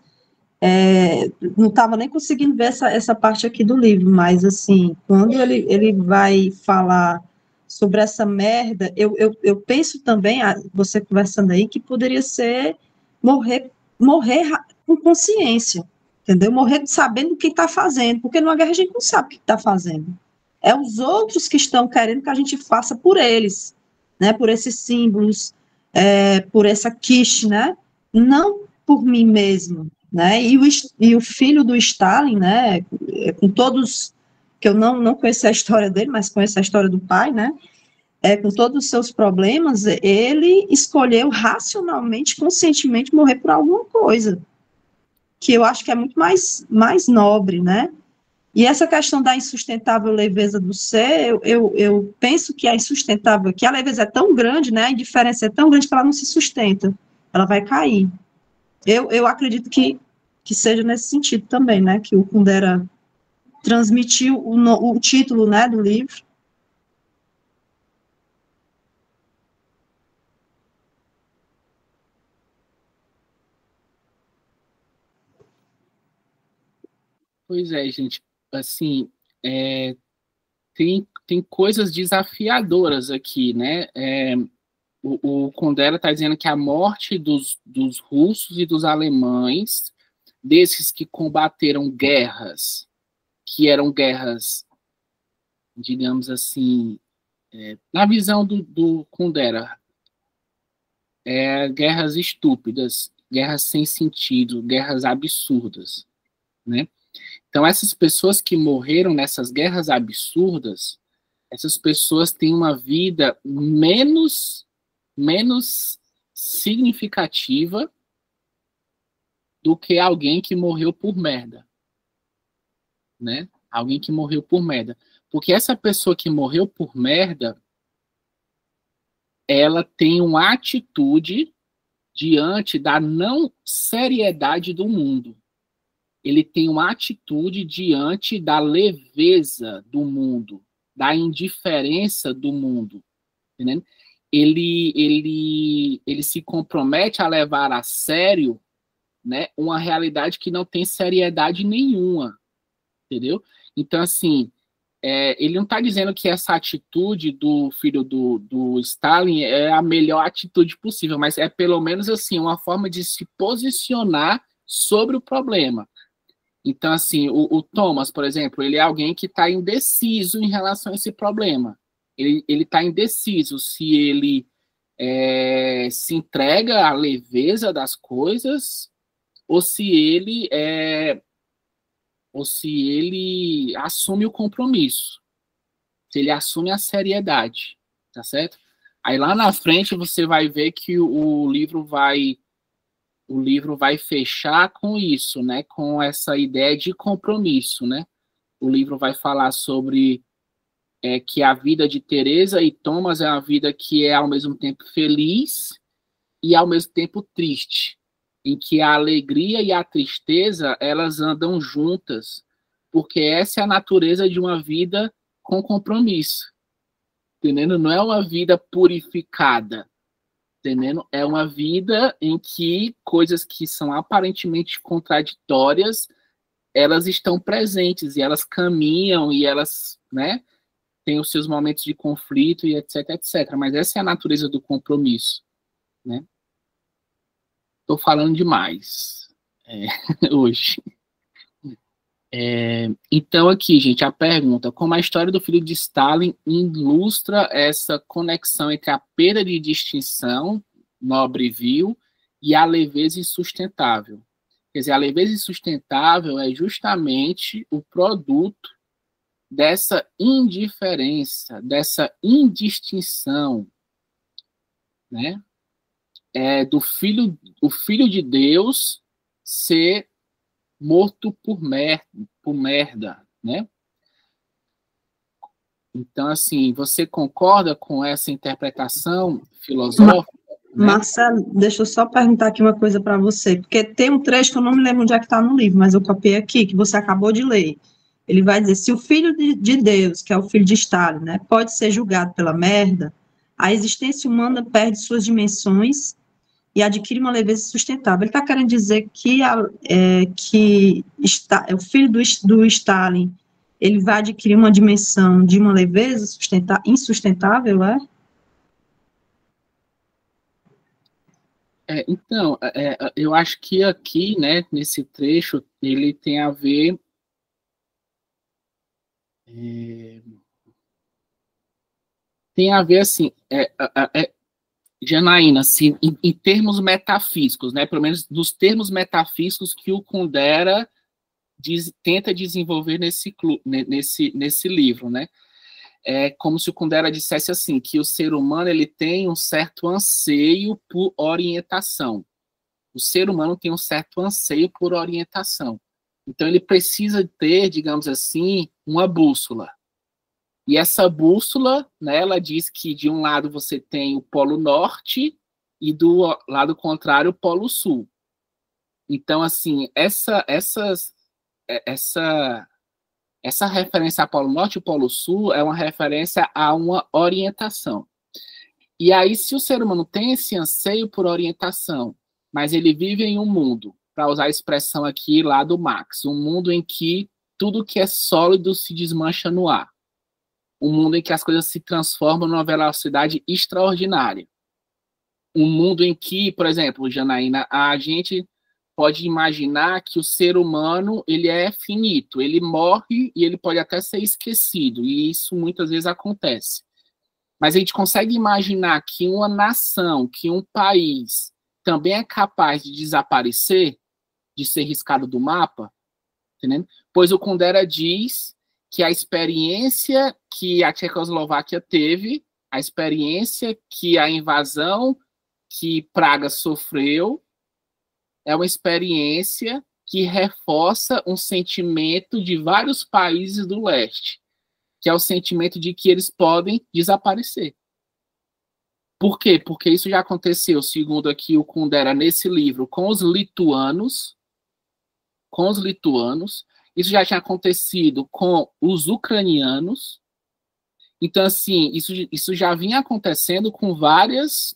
Não estava nem conseguindo ver essa parte aqui do livro, mas, assim, quando ele vai falar sobre essa merda, eu penso também, você conversando aí, que poderia ser morrer com consciência, entendeu? Morrer sabendo o que está fazendo, porque numa guerra a gente não sabe o que está fazendo. É os outros que estão querendo que a gente faça por eles, né? Por esses símbolos, por essa quiche, né? Não por mim mesmo, né? E o filho do Stalin, né? Com todos, que eu não conheço a história dele, mas conheço a história do pai, né? Com todos os seus problemas, ele escolheu racionalmente, conscientemente morrer por alguma coisa, que eu acho que é muito mais nobre, né? E essa questão da insustentável leveza do ser, eu penso que a insustentável, que a leveza é tão grande, né? A indiferença é tão grande que ela não se sustenta, ela vai cair. Eu acredito que seja nesse sentido também, né? Que o Kundera transmitiu o título, né, do livro. Pois é, gente, assim, tem coisas desafiadoras aqui, né? O Kundera está dizendo que a morte dos russos e dos alemães, desses que combateram guerras, que eram guerras, digamos assim, na visão do Kundera, guerras estúpidas, guerras sem sentido, guerras absurdas, né? Então, essas pessoas que morreram nessas guerras absurdas, essas pessoas têm uma vida menos significativa do que alguém que morreu por merda, né? Alguém que morreu por merda. Porque essa pessoa que morreu por merda, ela tem uma atitude diante da não seriedade do mundo. Ele tem uma atitude diante da leveza do mundo, da indiferença do mundo, entendeu? Ele se compromete a levar a sério, né, uma realidade que não tem seriedade nenhuma, entendeu? Então, assim, ele não está dizendo que essa atitude do filho do Stalin é a melhor atitude possível, mas é pelo menos assim uma forma de se posicionar sobre o problema. Então, assim, o Thomas, por exemplo, ele é alguém que está indeciso em relação a esse problema. Ele está indeciso se ele se entrega à leveza das coisas ou se ele assume o compromisso, se ele assume a seriedade, tá certo? Aí lá na frente você vai ver que o livro vai fechar com isso, né? Com essa ideia de compromisso, né? O livro vai falar sobre que a vida de Teresa e Thomas é uma vida que é ao mesmo tempo feliz e ao mesmo tempo triste, em que a alegria e a tristeza elas andam juntas, porque essa é a natureza de uma vida com compromisso, entendendo? Não é uma vida purificada, entendendo? É uma vida em que coisas que são aparentemente contraditórias, elas estão presentes e elas caminham e elas, né, têm os seus momentos de conflito e etc, etc. Mas essa é a natureza do compromisso, né? Estou falando demais hoje. Então aqui, gente, a pergunta: como a história do filho de Stalin ilustra essa conexão entre a perda de distinção, nobre e vil, e a leveza insustentável? Quer dizer, a leveza insustentável é justamente o produto dessa indiferença, dessa indistinção, né? O filho de Deus ser morto por merda, né? Então, assim, você concorda com essa interpretação filosófica? Né? Marcelo, deixa eu só perguntar aqui uma coisa para você, porque tem um trecho que eu não me lembro onde é que está no livro, mas eu copiei aqui, que você acabou de ler. ele vai dizer, se o filho de Deus, que é o filho de Stalin, né, pode ser julgado pela merda, a existência humana perde suas dimensões e adquire uma leveza sustentável. Ele está querendo dizer que, o filho do Stalin, ele vai adquirir uma dimensão de uma leveza insustentável, é? Então, eu acho que aqui, né, nesse trecho, ele tem a ver... tem a ver, assim, Janaína, assim, em termos metafísicos, né, pelo menos nos termos metafísicos que o Kundera tenta desenvolver nesse livro, né? É como se o Kundera dissesse assim, que o ser humano ele tem um certo anseio por orientação. O ser humano tem um certo anseio por orientação. Então ele precisa ter, digamos assim, uma bússola. E essa bússola, né, ela diz que de um lado você tem o Polo Norte e do lado contrário o Polo Sul. Então, assim, essa referência a Polo Norte e Polo Sul é uma referência a uma orientação. E aí, se o ser humano tem esse anseio por orientação, mas ele vive em um mundo, para usar a expressão aqui lá do Marx, um mundo em que tudo que é sólido se desmancha no ar. Um mundo em que as coisas se transformam numa velocidade extraordinária. Um mundo em que, por exemplo, Janaína, a gente pode imaginar que o ser humano ele é finito, ele morre e ele pode até ser esquecido, e isso muitas vezes acontece. Mas a gente consegue imaginar que uma nação, que um país também é capaz de desaparecer, de ser riscado do mapa, entendendo? Pois o Kundera diz que a experiência que a Tchecoslováquia teve, a experiência que a invasão que Praga sofreu, é uma experiência que reforça um sentimento de vários países do leste, que é o sentimento de que eles podem desaparecer. Por quê? Porque isso já aconteceu, segundo aqui o Kundera nesse livro, com os lituanos, isso já tinha acontecido com os ucranianos. Então, assim, isso já vinha acontecendo com vários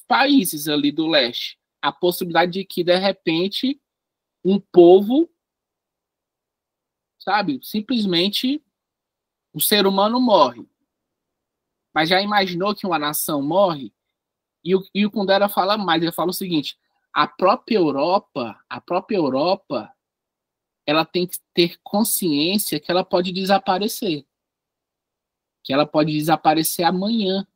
países ali do leste. A possibilidade de que, de repente, um povo, sabe, simplesmente o ser humano morre. Mas já imaginou que uma nação morre? E o Kundera fala mais, ele fala o seguinte, a própria Europa, ela tem que ter consciência que ela pode desaparecer. Que ela pode desaparecer amanhã.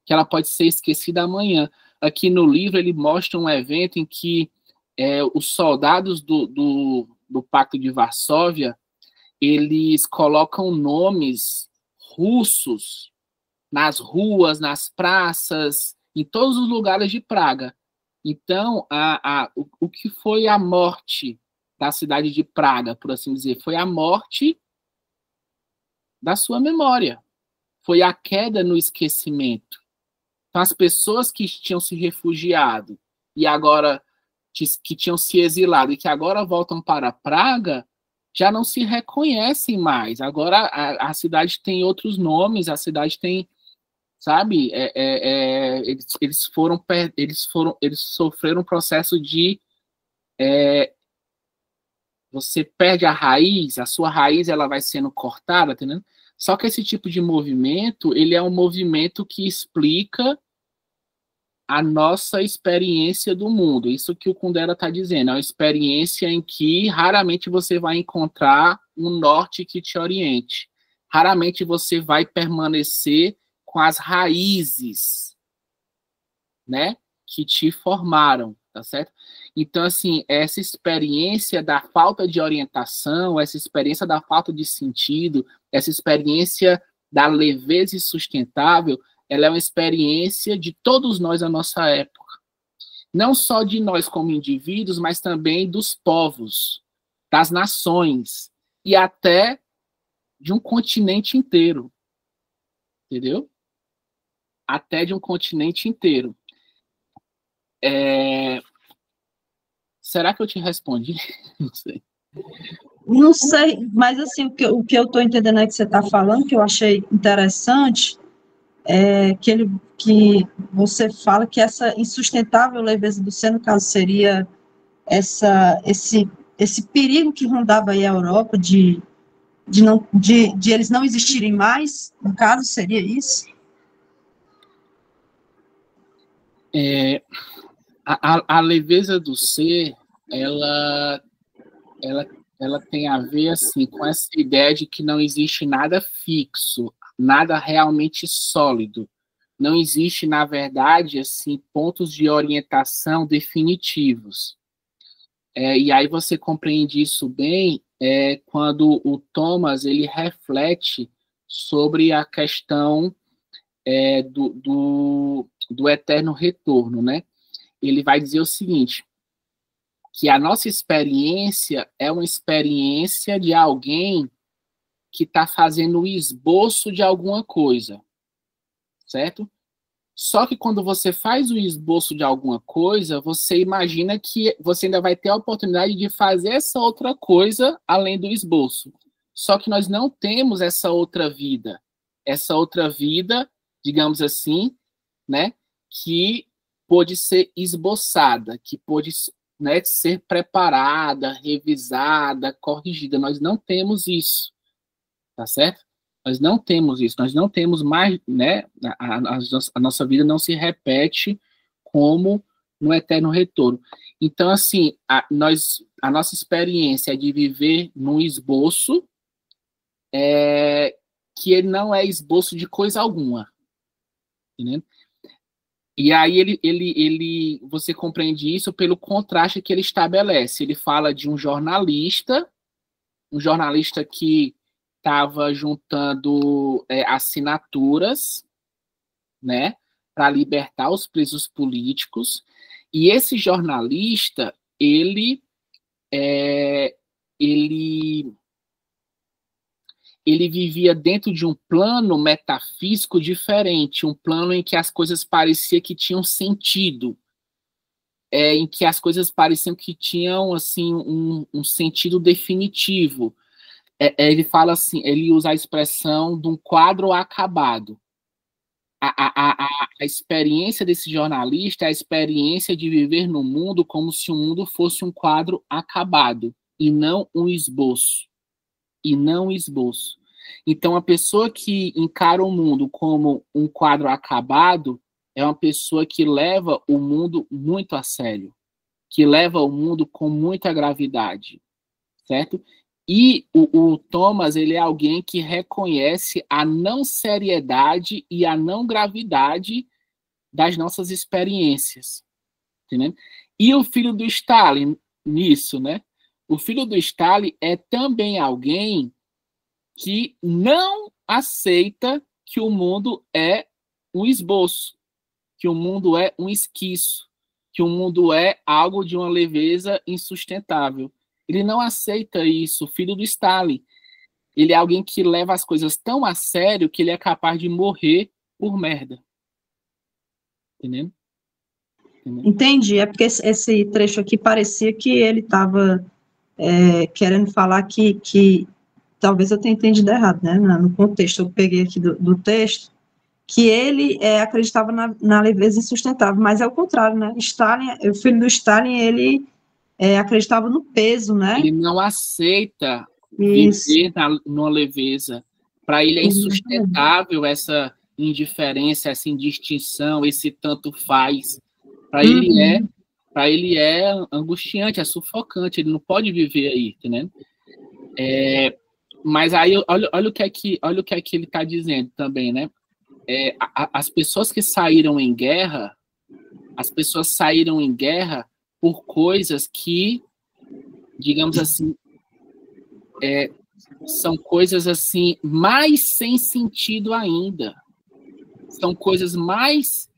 Que ela pode ser esquecida amanhã. Aqui no livro ele mostra um evento em que os soldados do Pacto de Varsóvia, eles colocam nomes russos nas ruas, nas praças, em todos os lugares de Praga. Então, o que foi a morte da cidade de Praga, por assim dizer, foi a morte da sua memória. Foi a queda no esquecimento. Então, as pessoas que tinham se refugiado e agora que tinham se exilado e que agora voltam para Praga, já não se reconhecem mais. Agora a cidade tem outros nomes, a cidade tem, sabe, eles sofreram um processo de você perde a raiz, a sua raiz ela vai sendo cortada, entendeu? Só que esse tipo de movimento, ele é um movimento que explica a nossa experiência do mundo. Isso que o Kundera está dizendo, é uma experiência em que raramente você vai encontrar um norte que te oriente. Raramente você vai permanecer com as raízes, né, que te formaram, tá certo? Então, assim, essa experiência da falta de orientação, essa experiência da falta de sentido, essa experiência da leveza insustentável, ela é uma experiência de todos nós da nossa época. Não só de nós como indivíduos, mas também dos povos, das nações, e até de um continente inteiro. Entendeu? Até de um continente inteiro. Será que eu te respondi? Não sei. Não sei, mas assim, o que eu estou entendendo é que você está falando, que eu achei interessante, é que você fala que essa insustentável leveza do ser, no caso, seria esse perigo que rondava aí a Europa de eles não existirem mais, no caso, seria isso? A leveza do ser, ela tem a ver assim, com essa ideia de que não existe nada fixo, nada realmente sólido. Não existe, na verdade, assim, pontos de orientação definitivos. E aí você compreende isso bem quando o Thomas ele reflete sobre a questão do eterno retorno, né? Ele vai dizer o seguinte, que a nossa experiência é uma experiência de alguém que está fazendo o esboço de alguma coisa, certo? Só que quando você faz o esboço de alguma coisa, você imagina que você ainda vai ter a oportunidade de fazer essa outra coisa além do esboço. Só que nós não temos essa outra vida, digamos assim, né, que pode ser esboçada, que pode, né, ser preparada, revisada, corrigida. Nós não temos isso, tá certo? Nós não temos isso, nós não temos mais, né, a nossa vida não se repete como no eterno retorno. Então, assim, a nossa experiência é de viver num esboço que ele não é esboço de coisa alguma, entendeu? E aí você compreende isso pelo contraste que ele estabelece. Ele fala de um jornalista que estava juntando assinaturas, né, para libertar os presos políticos, e esse jornalista, ele vivia dentro de um plano metafísico diferente, um plano em que as coisas pareciam que tinham sentido, em que as coisas pareciam que tinham assim um sentido definitivo. Ele fala assim, ele usa a expressão de um quadro acabado. A experiência desse jornalista é a experiência de viver no mundo como se o mundo fosse um quadro acabado, e não um esboço. Então, a pessoa que encara o mundo como um quadro acabado é uma pessoa que leva o mundo muito a sério, que leva o mundo com muita gravidade, certo? E o Thomas, ele é alguém que reconhece a não seriedade e a não gravidade das nossas experiências, entendeu? E o filho do Stalin, nisso, né? O filho do Stalin é também alguém que não aceita que o mundo é um esboço, que o mundo é um esquiço, que o mundo é algo de uma leveza insustentável. Ele não aceita isso, o filho do Stalin. Ele é alguém que leva as coisas tão a sério que ele é capaz de morrer por merda. Entendeu? Entendi, é porque esse trecho aqui parecia que ele estava querendo falar que talvez eu tenha entendido errado, né? No contexto, eu peguei aqui do texto, que ele acreditava na leveza insustentável, mas é o contrário, né? Stalin, o filho do Stalin, ele acreditava no peso, né? Ele não aceita viver numa leveza. Para ele é insustentável essa indiferença, essa indistinção, esse tanto faz. Para ele é angustiante, é sufocante, ele não pode viver aí, entendeu? Mas aí olha o que é que ele está dizendo também, né? As pessoas que saíram em guerra, por coisas que, digamos assim, são coisas assim mais sem sentido ainda, são coisas mais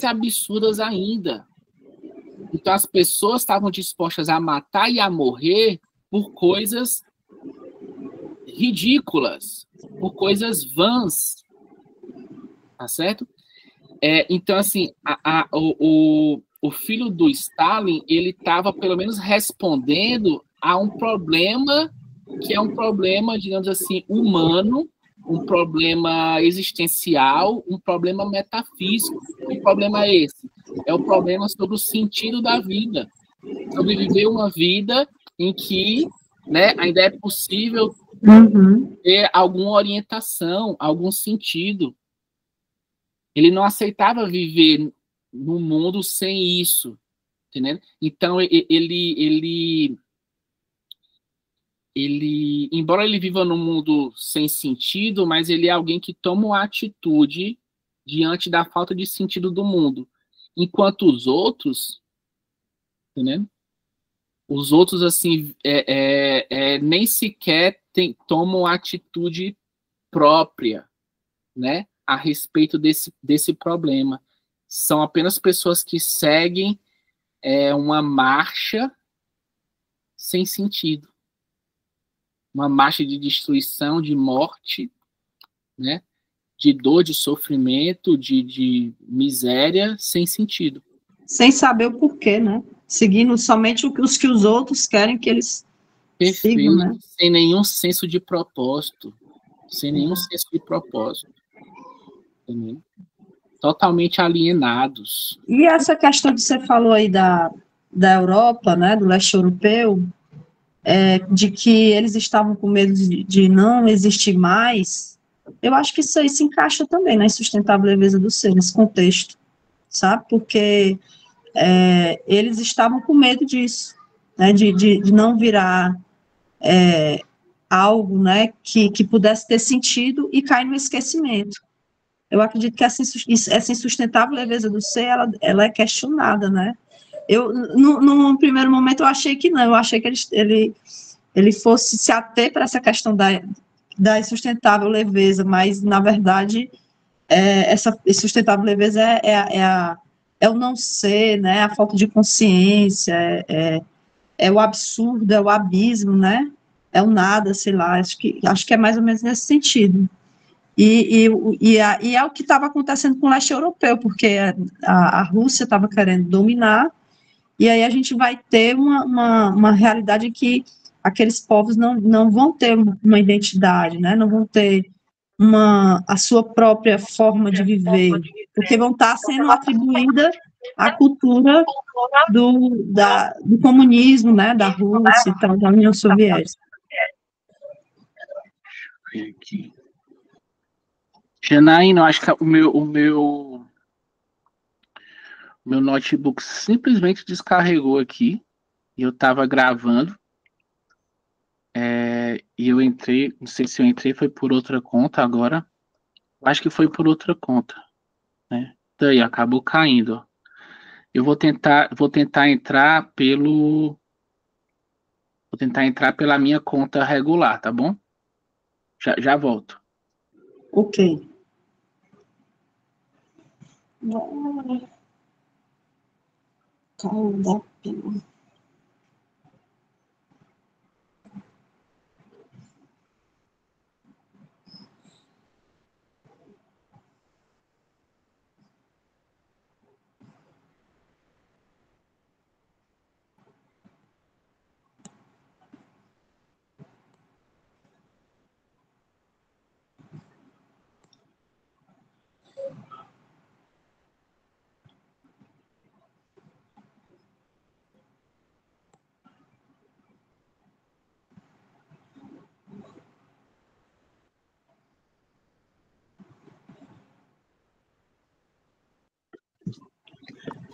absurdas ainda. Então as pessoas estavam dispostas a matar e a morrer por coisas ridículas, por coisas vãs, tá certo? Então assim, o filho do Stalin, ele estava pelo menos respondendo há um problema que é um problema, digamos assim, humano, um problema existencial, um problema metafísico. Que problema é esse? É o problema sobre o sentido da vida, sobre viver uma vida em que, né, ainda é possível ter alguma orientação, algum sentido. Ele não aceitava viver no mundo sem isso, entendeu? Então ele, embora ele viva num mundo sem sentido, mas ele é alguém que toma uma atitude diante da falta de sentido do mundo, enquanto os outros, entendeu? Os outros assim nem sequer tomam atitude própria, né, a respeito desse problema. São apenas pessoas que seguem uma marcha sem sentido. Uma marcha de destruição, de morte, né? De dor, de sofrimento, de miséria, sem sentido. Sem saber o porquê, né? Seguindo somente os que os outros querem que eles sigam, né? Sem nenhum senso de propósito. Sem nenhum senso de propósito. Entendeu? Totalmente alienados. E essa questão que você falou aí da Europa, né? Do leste europeu, de que eles estavam com medo de não existir mais, eu acho que isso aí se encaixa também na insustentável leveza do ser, nesse contexto, sabe? Porque eles estavam com medo disso, né? De não virar algo, né? Que pudesse ter sentido e cair no esquecimento. Eu acredito que essa insustentável leveza do ser, ela é questionada, né? No primeiro momento, eu achei que não, eu achei que ele fosse se ater para essa questão da insustentável leveza, mas, na verdade, essa insustentável leveza é o não ser, né, a falta de consciência, é o absurdo, é o abismo, né, é o nada, sei lá, acho que é mais ou menos nesse sentido. E é o que estava acontecendo com o leste europeu, porque a Rússia estava querendo dominar, e aí a gente vai ter uma realidade em que aqueles povos não vão ter uma identidade, né? Não vão ter a sua própria forma de viver, porque vão estar sendo atribuída à cultura do comunismo, né? Da Rússia e tal, da União Soviética. Aqui. Janaína, acho que o meu notebook simplesmente descarregou aqui, e eu estava gravando, e eu entrei, não sei se eu entrei, foi por outra conta agora, acho que foi por outra conta, né? Daí, acabou caindo, ó. Eu vou tentar entrar pela minha conta regular, tá bom? Já volto. Ok. Cardápio.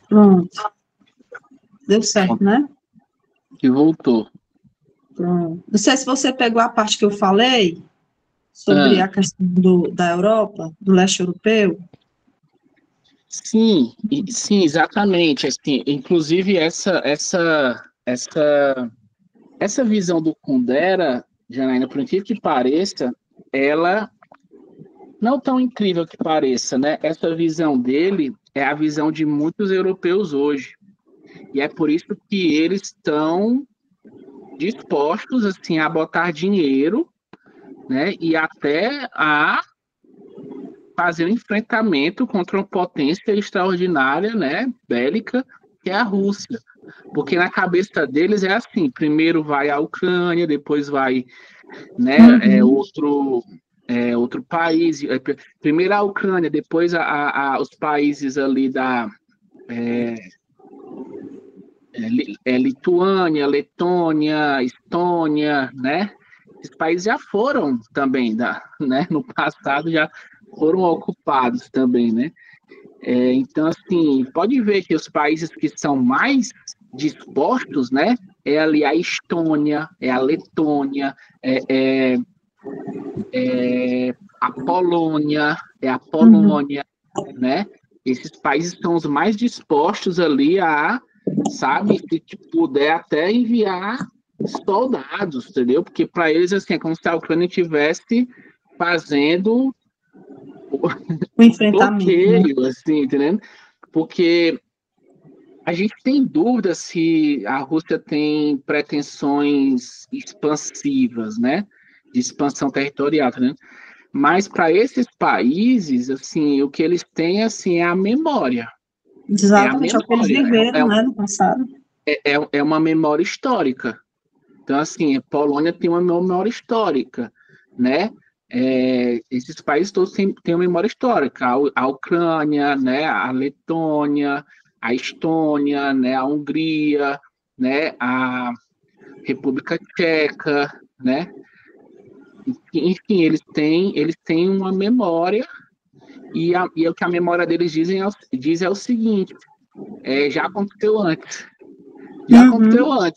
Pronto. Deu certo, né? E voltou. Pronto. Não sei se você pegou a parte que eu falei sobre a questão da Europa, do leste europeu. Sim, exatamente. Assim, inclusive, essa visão do Kundera, Janaína, por incrível que pareça, ela não tão incrível que pareça, né? Essa visão dele é a visão de muitos europeus hoje. E é por isso que eles estão dispostos assim, a botar dinheiro, né? E até a fazer um enfrentamento contra uma potência extraordinária, né? Bélica, que é a Rússia. Porque na cabeça deles é assim, primeiro vai a Ucrânia, depois vai, né, outro país, primeiro a Ucrânia, depois os países ali da Lituânia, Letônia, Estônia, né? Esses países já foram também, né? No passado já foram ocupados também, né? Então, assim, pode ver que os países que são mais dispostos, né? É ali a Estônia, é a Letônia, a Polônia, né? Esses países são os mais dispostos ali a, sabe, se puder até enviar soldados, entendeu? Porque para eles, assim, é como se a Ucrânia estivesse fazendo o enfrentamento, bloqueio, né? Assim, entendeu? Porque a gente tem dúvida se a Rússia tem pretensões expansivas, né? De expansão territorial, né? Mas para esses países, assim, o que eles têm, assim, é a memória. Exatamente, é o que eles viveram, né, no passado. É uma memória histórica. Então, assim, a Polônia tem uma memória histórica, né? Esses países todos têm uma memória histórica. A Ucrânia, né? A Letônia, a Estônia, né? A Hungria, né? A República Tcheca, né? Enfim, eles têm uma memória e o que a memória deles diz é o seguinte: já aconteceu antes.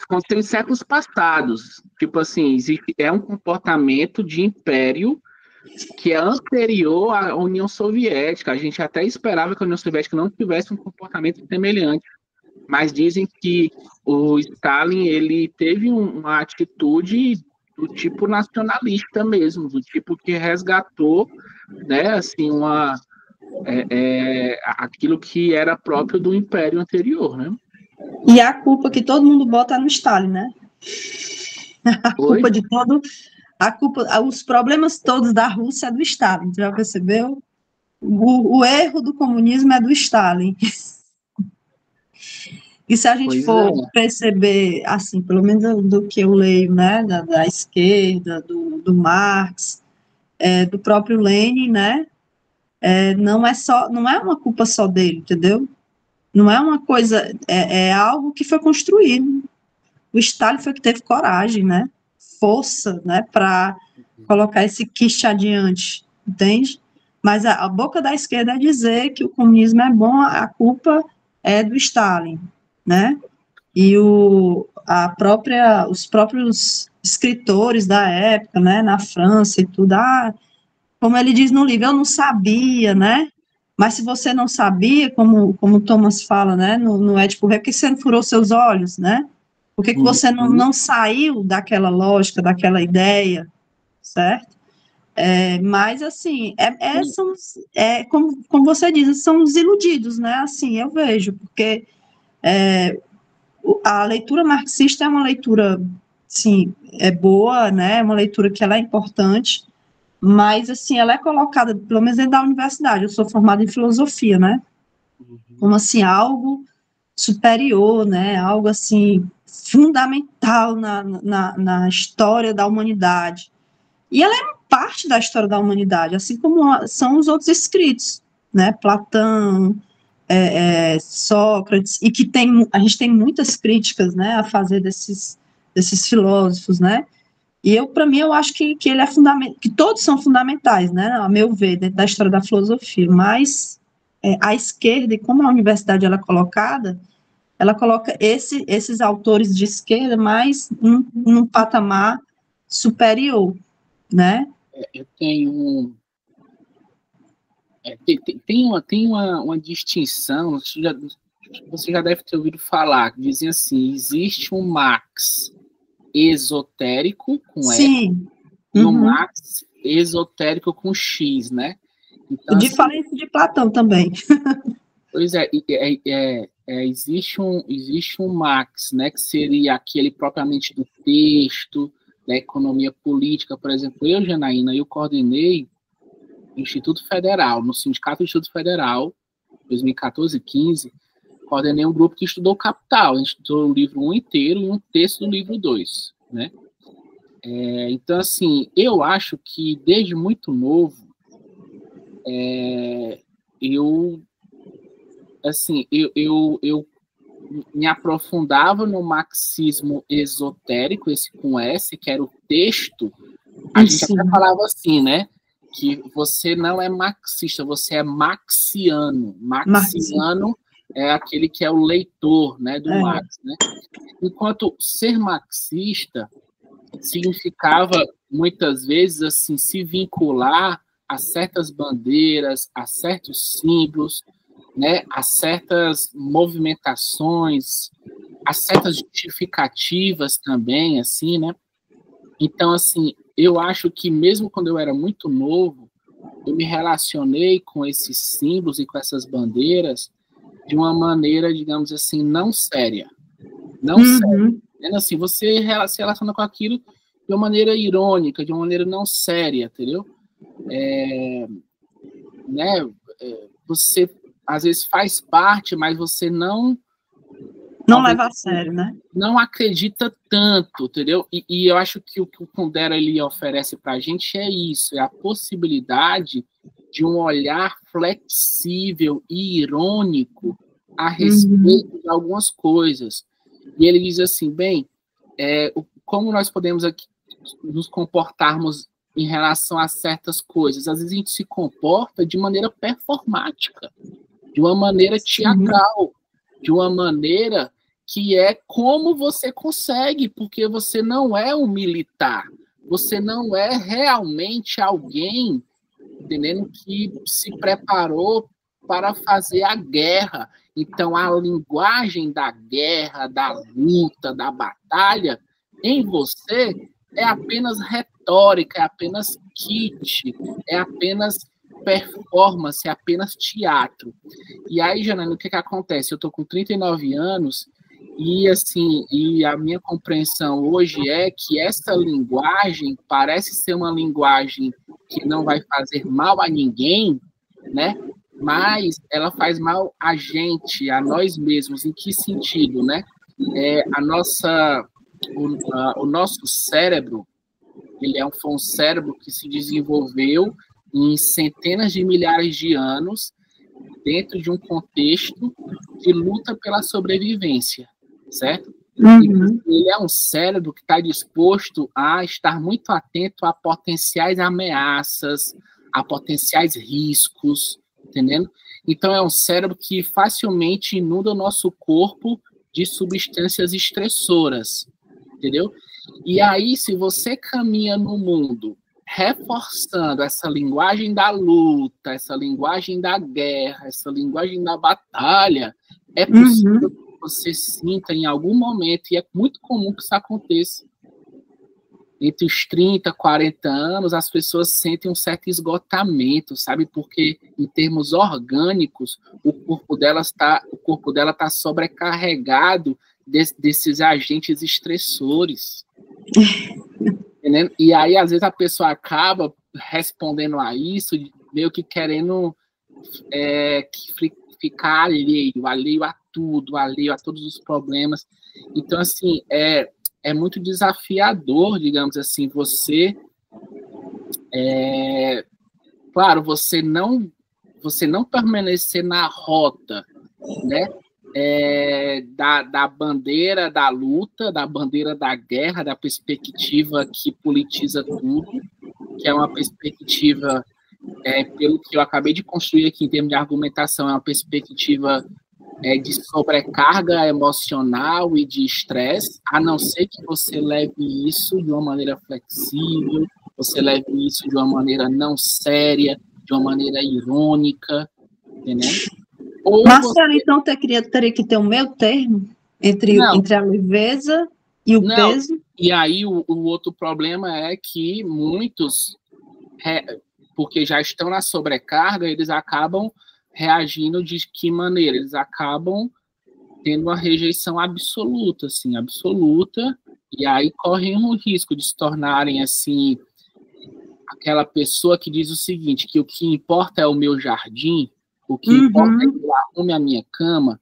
Aconteceu em séculos passados. Tipo assim, é um comportamento de império que é anterior à União Soviética. A gente até esperava que a União Soviética não tivesse um comportamento semelhante. Mas dizem que o Stalin ele teve uma atitude do tipo nacionalista mesmo, do tipo que resgatou, né, assim, aquilo que era próprio do império anterior, né? E a culpa que todo mundo bota no Stalin, né? Os problemas todos da Rússia é do Stalin, já percebeu? O erro do comunismo é do Stalin. E se a gente for perceber, assim, pelo menos do que eu leio, né, da esquerda, do Marx, do próprio Lenin, né, não é uma culpa só dele, entendeu? Não é uma coisa, é algo que foi construído. O Stalin foi que teve coragem, né, força, né, para colocar esse quiche adiante, entende? Mas a boca da esquerda é dizer que o comunismo é bom, a culpa é do Stalin, né? E os próprios escritores da época, né, na França e tudo, como ele diz no livro, eu não sabia, né? Mas se você não sabia, como Thomas fala, né, no Édipo Rei, por que você não furou seus olhos, né? Por que você não saiu daquela lógica, daquela ideia, certo? Mas, assim, como você diz, são os iludidos, né? Assim, eu vejo, porque a leitura marxista é uma leitura, sim, boa, né? É uma leitura que ela é importante, mas, assim, ela é colocada, pelo menos dentro da universidade. Eu sou formada em filosofia, né? Como, assim, algo superior, né? Algo, assim, fundamental na história da humanidade. E ela é parte da história da humanidade, assim como são os outros escritos, né? Platão, Sócrates, e que a gente tem muitas críticas, né, a fazer desses filósofos, né? E para mim, eu acho que ele é fundamental, que todos são fundamentais, né, a meu ver, dentro da história da filosofia, mas a esquerda, e como a universidade ela é colocada, ela coloca esses autores de esquerda mais num patamar superior, né? Eu tenho tem uma distinção, você já deve ter ouvido falar, que dizem assim, existe um Marx esotérico com Sim. E um Marx esotérico com X, né? Então, diferente de Platão também. Pois existe um Marx, né, que seria aquele propriamente do texto, da economia política, por exemplo. Eu, Janaína, coordenei no Instituto Federal, no Sindicato do Instituto Federal, 2014 e 15, coordenei um grupo que estudou Capital. A gente estudou o livro 1 inteiro e um terço do livro 2, né? Então, assim, eu acho que desde muito novo, eu me aprofundava no marxismo esotérico, esse com S, que era o texto. A gente até falava assim, né? Que você não é marxista, você é marxiano. Marxiano é aquele que é o leitor, né, do Marx, né? Enquanto ser marxista significava, muitas vezes, assim, se vincular a certas bandeiras, a certos símbolos, né, a certas movimentações, a certas justificativas também, assim, né? Então, assim, eu acho que mesmo quando eu era muito novo, eu me relacionei com esses símbolos e com essas bandeiras de uma maneira, digamos assim, não séria. Não séria. Assim, você se relaciona com aquilo de uma maneira irônica, de uma maneira não séria, entendeu? Você, às vezes, faz parte, mas você não leva a sério, né? Não acredita tanto, entendeu? E eu acho que o que o Kundera ele oferece para a gente é isso, é a possibilidade de um olhar flexível e irônico a respeito de algumas coisas. E ele diz assim, bem, como nós podemos aqui nos comportarmos em relação a certas coisas? Às vezes a gente se comporta de maneira performática, de uma maneira teatral, de uma maneira que é como você consegue, porque você não é um militar, você não é realmente alguém, entendendo, que se preparou para fazer a guerra. Então, a linguagem da guerra, da luta, da batalha, em você é apenas retórica, é apenas kit, é apenas performance, é apenas teatro. E aí, Janaína, o que acontece? Eu estou com 39 anos e, assim, a minha compreensão hoje é que essa linguagem parece ser uma linguagem que não vai fazer mal a ninguém, né? Mas ela faz mal a gente, a nós mesmos. Em que sentido, né? O nosso cérebro, foi um cérebro que se desenvolveu em centenas de milhares de anos dentro de um contexto de luta pela sobrevivência, certo? Ele é um cérebro que está disposto a estar muito atento a potenciais ameaças, a potenciais riscos, entendendo? Então, é um cérebro que facilmente inunda o nosso corpo de substâncias estressoras, entendeu? E aí, se você caminha no mundo reforçando essa linguagem da luta, essa linguagem da guerra, essa linguagem da batalha, é possível que você sinta em algum momento, e é muito comum que isso aconteça, entre os 30, 40 anos, as pessoas sentem um certo esgotamento, sabe? Porque, em termos orgânicos, o corpo dela está sobrecarregado desses agentes estressores. Entendendo? E aí, às vezes, a pessoa acaba respondendo a isso, meio que querendo ficar alheio a tudo, alheio a todos os problemas. Então, assim, é muito desafiador, digamos assim, você, claro, você não permanecer na rota, né, da bandeira da luta, da bandeira da guerra, da perspectiva que politiza tudo, que é uma perspectiva, pelo que eu acabei de construir aqui em termos de argumentação, é uma perspectiva de sobrecarga emocional e de estresse, a não ser que você leve isso de uma maneira flexível, você leve isso de uma maneira não séria, de uma maneira irônica, entendeu? Marcelo, então, teria que ter um meio termo entre a leveza e o peso? E aí, o outro problema é que muitos, porque já estão na sobrecarga, eles acabam reagindo de que maneira? Eles acabam tendo uma rejeição absoluta, assim, absoluta, e aí correm o risco de se tornarem, assim, aquela pessoa que diz o seguinte, que o que importa é o meu jardim, o que importa é que eu arrume a minha cama,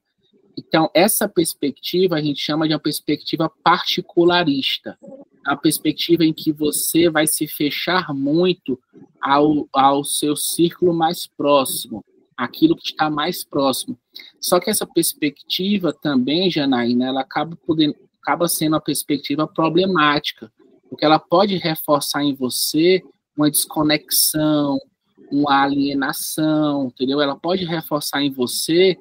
Então, essa perspectiva a gente chama de uma perspectiva particularista, a perspectiva em que você vai se fechar muito ao seu círculo mais próximo, aquilo que está mais próximo. Só que essa perspectiva também, Janaína, ela acaba sendo uma perspectiva problemática, porque ela pode reforçar em você uma desconexão, uma alienação, entendeu? Ela pode reforçar em você,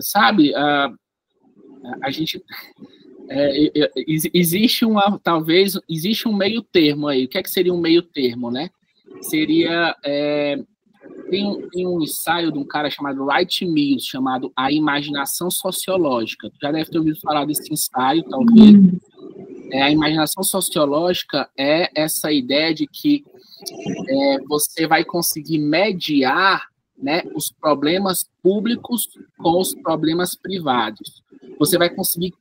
sabe, a gente... existe existe um meio termo aí. O que é que seria um meio termo, né? Seria... tem um ensaio de um cara chamado Wright Mills, chamado A Imaginação Sociológica. Tu já deve ter ouvido falar desse ensaio, talvez. A imaginação sociológica é essa ideia de que você vai conseguir mediar, né, os problemas públicos com os problemas privados. Você vai conseguir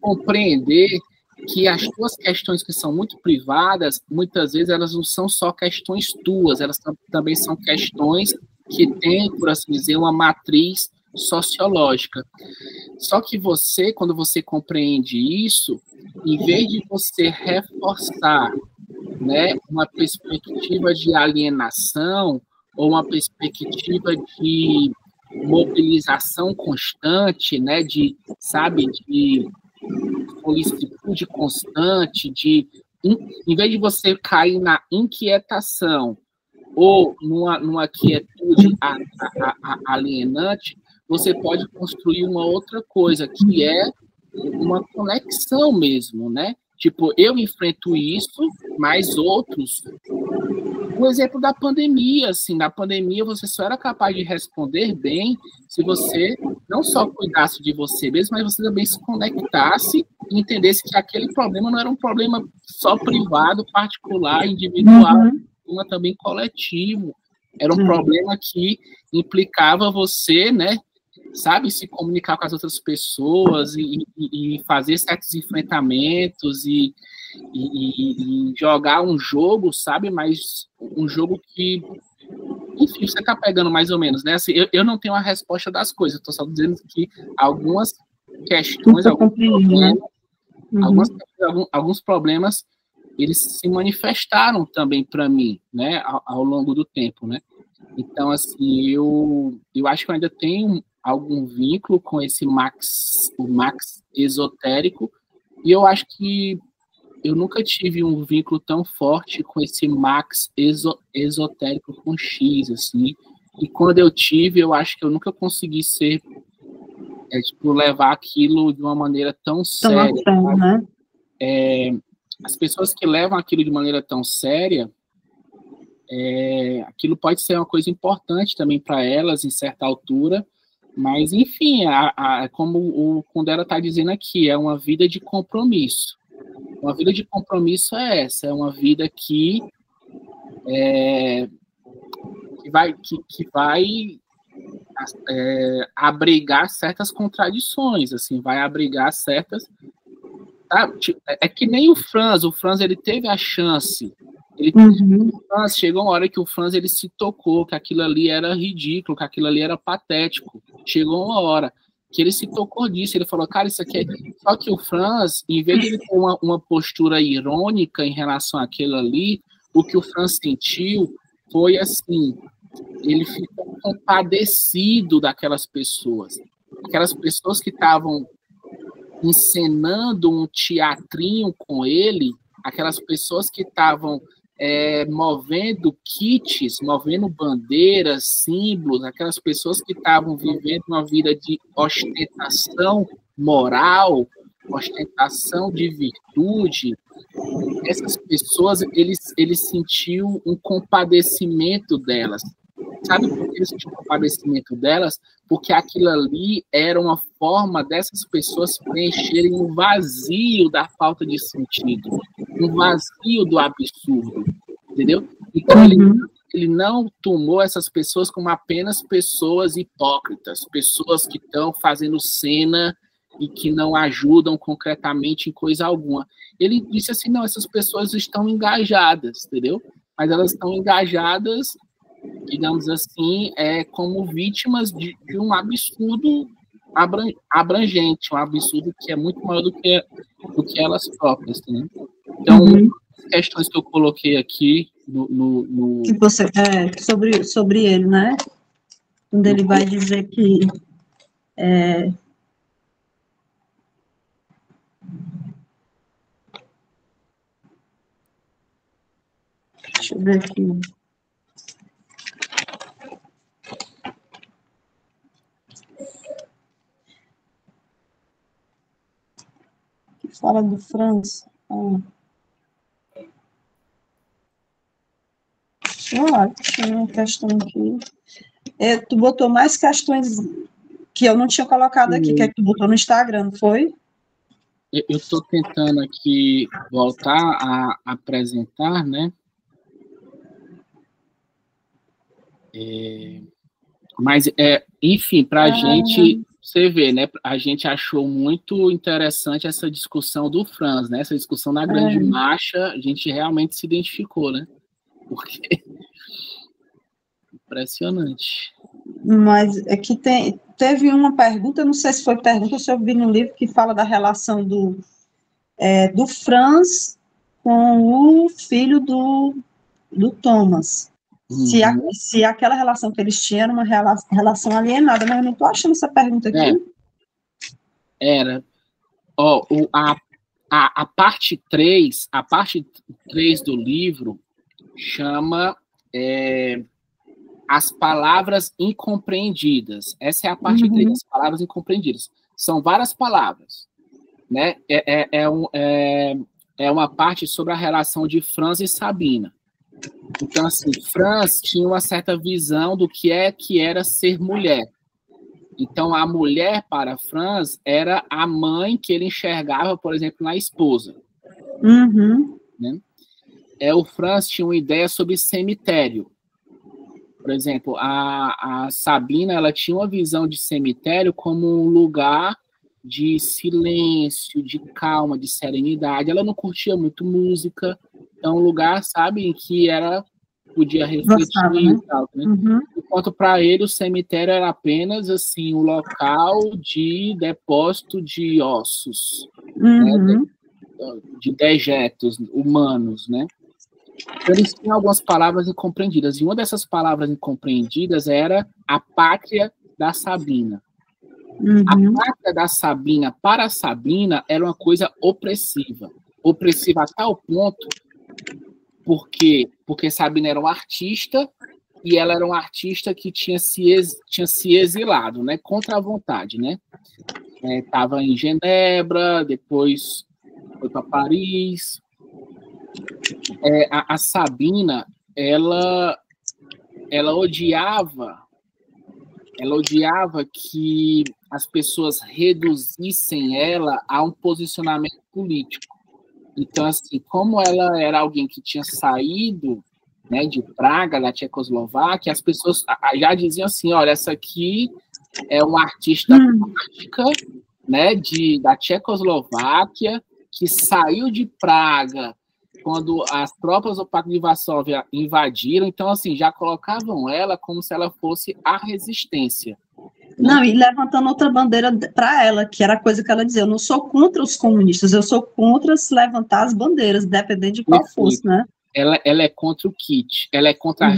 compreender que as tuas questões que são muito privadas, muitas vezes elas não são só questões tuas, elas também são questões que têm, por assim dizer, uma matriz sociológica. Só que você, quando você compreende isso, em vez de você reforçar, né, uma perspectiva de alienação ou uma perspectiva de mobilização constante, né, de solicitude constante, em vez de você cair na inquietação ou numa quietude alienante, você pode construir uma outra coisa, que é uma conexão mesmo, né? Tipo, eu enfrento isso, mas outros... Um exemplo da pandemia, assim, na pandemia você só era capaz de responder bem se você não só cuidasse de você mesmo, mas você também se conectasse e entendesse que aquele problema não era um problema só privado, particular, individual, mas também coletivo. Era um problema que implicava você, né, sabe, se comunicar com as outras pessoas e fazer certos enfrentamentos e jogar um jogo, sabe, mas um jogo que, enfim, você tá pegando mais ou menos, né, assim, eu não tenho a resposta das coisas, eu tô só dizendo que algumas questões, alguns problemas, eles se manifestaram também para mim, né, ao longo do tempo, né, então, assim, eu acho que eu ainda tenho algum vínculo com o Max esotérico, e eu acho que eu nunca tive um vínculo tão forte com esse Max esotérico com X, assim, e quando eu tive, eu acho que eu nunca consegui levar aquilo de uma maneira tão séria. Né? As pessoas que levam aquilo de maneira tão séria, aquilo pode ser uma coisa importante também para elas, em certa altura, mas, enfim, como o Kundera está dizendo aqui, é uma vida de compromisso. Uma vida de compromisso é essa, é uma vida que vai abrigar certas contradições, assim, vai abrigar certas... Tá? É que nem o Franz ele teve a chance... Chegou uma hora que o Franz ele se tocou que aquilo ali era ridículo, que aquilo ali era patético. Chegou uma hora que ele se tocou disso, ele falou, cara, isso aqui é... Só que o Franz, em vez de ele ter uma postura irônica em relação àquilo ali, o que o Franz sentiu foi assim, ele ficou compadecido daquelas pessoas. Aquelas pessoas que estavam encenando um teatrinho com ele, aquelas pessoas que estavam movendo kits, movendo bandeiras, símbolos, aquelas pessoas que estavam vivendo uma vida de ostentação moral, ostentação de virtude, essas pessoas, ele sentiu um compadecimento delas. Sabe por que ele sentiu um compadecimento delas? Porque aquilo ali era uma forma dessas pessoas preencherem um vazio da falta de sentido, um vazio do absurdo, entendeu? Então, ele não tomou essas pessoas como apenas pessoas hipócritas, pessoas que estão fazendo cena e que não ajudam concretamente em coisa alguma. Ele disse assim, não, essas pessoas estão engajadas, entendeu? Mas elas estão engajadas, digamos assim, como vítimas de um absurdo abrangente, um absurdo que é muito maior do que elas próprias, né? Então, as questões que eu coloquei aqui que você sobre ele, né? Quando ele vai dizer que deixa eu ver aqui. Que fala do Franz. Tinha uma questão aqui. Tu botou mais questões que eu não tinha colocado aqui, que é que tu botou no Instagram, não foi? Eu estou tentando aqui voltar a apresentar, né? Mas, enfim, para a gente, você vê, né? A gente achou muito interessante essa discussão do Franz, né? Essa discussão na Grande Marcha, a gente realmente se identificou, né? Porque impressionante. Mas é que teve uma pergunta, não sei se foi pergunta ou se eu vi no livro, que fala da relação do Franz com o filho do Thomas. Se aquela relação que eles tinham era uma relação alienada, mas eu não estou achando essa pergunta aqui. Era. A parte 3, do livro chama As Palavras Incompreendidas. Essa é a parte 3, as palavras incompreendidas. São várias palavras, né? É uma parte sobre a relação de Franz e Sabina. Então, assim, Franz tinha uma certa visão do que era ser mulher. Então, a mulher para Franz era a mãe que ele enxergava, por exemplo, na esposa. Né? O Franz tinha uma ideia sobre cemitério. Por exemplo, a Sabina, ela tinha uma visão de cemitério como um lugar de silêncio, de calma, de serenidade. Ela não curtia muito música, então um lugar, sabe, em que podia refletir, né? E tal, né? Enquanto para ele o cemitério era apenas assim um local de depósito de ossos, né? De dejetos humanos, né? Então, eles tinham algumas palavras incompreendidas, e uma dessas palavras incompreendidas era a pátria da Sabina. A pátria da Sabina para a Sabina era uma coisa opressiva a tal ponto porque Sabina era uma artista, e ela era uma artista que tinha se exilado, né, contra a vontade, né? Estava em Genebra, depois foi para Paris. A Sabina, ela odiava que as pessoas reduzissem ela a um posicionamento político. Então, assim, como ela era alguém que tinha saído, né, de Praga, da Tchecoslováquia, as pessoas já diziam assim, olha, essa aqui é uma artista plástica, né, da Tchecoslováquia, que saiu de Praga quando as tropas do Pacto de Varsóvia invadiram. Então, assim, já colocavam ela como se ela fosse a resistência. Não, e levantando outra bandeira para ela, que era a coisa que ela dizia, eu não sou contra os comunistas, eu sou contra se levantar as bandeiras, dependendo de qual fosse, né? Ela é contra o kit, ela é contra a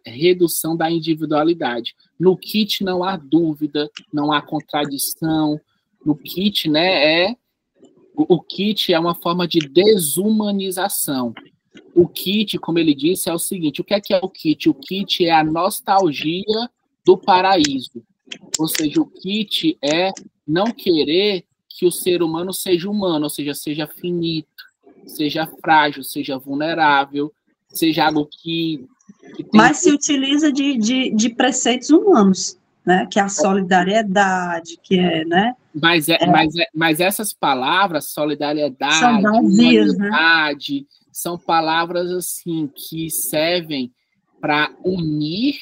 redução da individualidade. No kit não há dúvida, não há contradição. No kit, né, o kit é uma forma de desumanização. O kit, como ele disse, é o seguinte, o que é o kit? O kit é a nostalgia do paraíso. Ou seja, o kit é não querer que o ser humano seja humano, ou seja, seja finito, seja frágil, seja vulnerável, seja algo que mas se utiliza de preceitos humanos, né? Que é a solidariedade, que é, né? Mas essas palavras, solidariedade, são vazias, humanidade, né? São palavras assim que servem para unir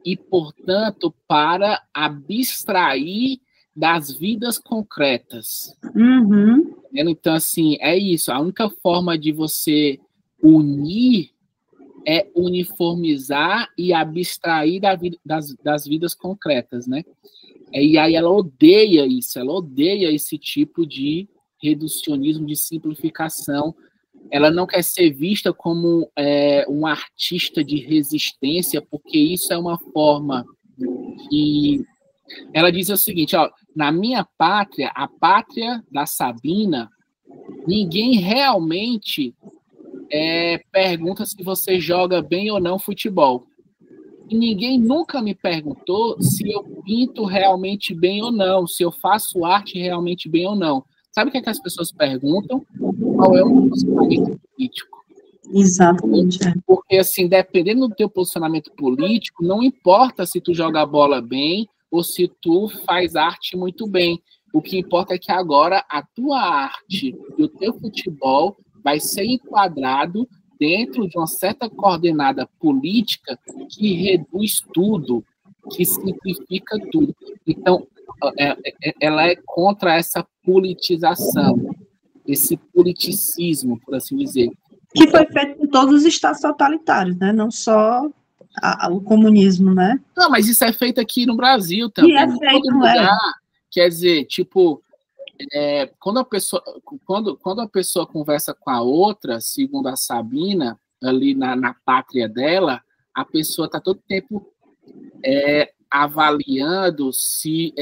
e, portanto, para abstrair das vidas concretas. Então, assim, é isso. A única forma de você unir é uniformizar e abstrair das vidas concretas, né? E aí ela odeia isso, ela odeia esse tipo de reducionismo, de simplificação. Ela não quer ser vista como um artista de resistência, porque isso é uma forma que... Ela diz o seguinte, ó, na minha pátria, a pátria da Sabina, ninguém realmente pergunta se você joga bem ou não futebol. E ninguém nunca me perguntou se eu pinto realmente bem ou não, se eu faço arte realmente bem ou não. Sabe o que é que as pessoas perguntam? Qual é o posicionamento político? Exatamente. Porque, assim, dependendo do teu posicionamento político, não importa se tu joga a bola bem ou se tu faz arte muito bem. O que importa é que agora a tua arte e o teu futebol vai ser enquadrado dentro de uma certa coordenada política que reduz tudo, que simplifica tudo. Então, ela é contra essa politização, esse politicismo, por assim dizer. Que foi feito em todos os estados totalitários, né? Não só o comunismo, né? Não, mas isso é feito aqui no Brasil também. E é feito, todo lugar, quer dizer, tipo, quando a pessoa conversa com a outra, segundo a Sabina, ali na pátria dela, a pessoa está todo tempo avaliando se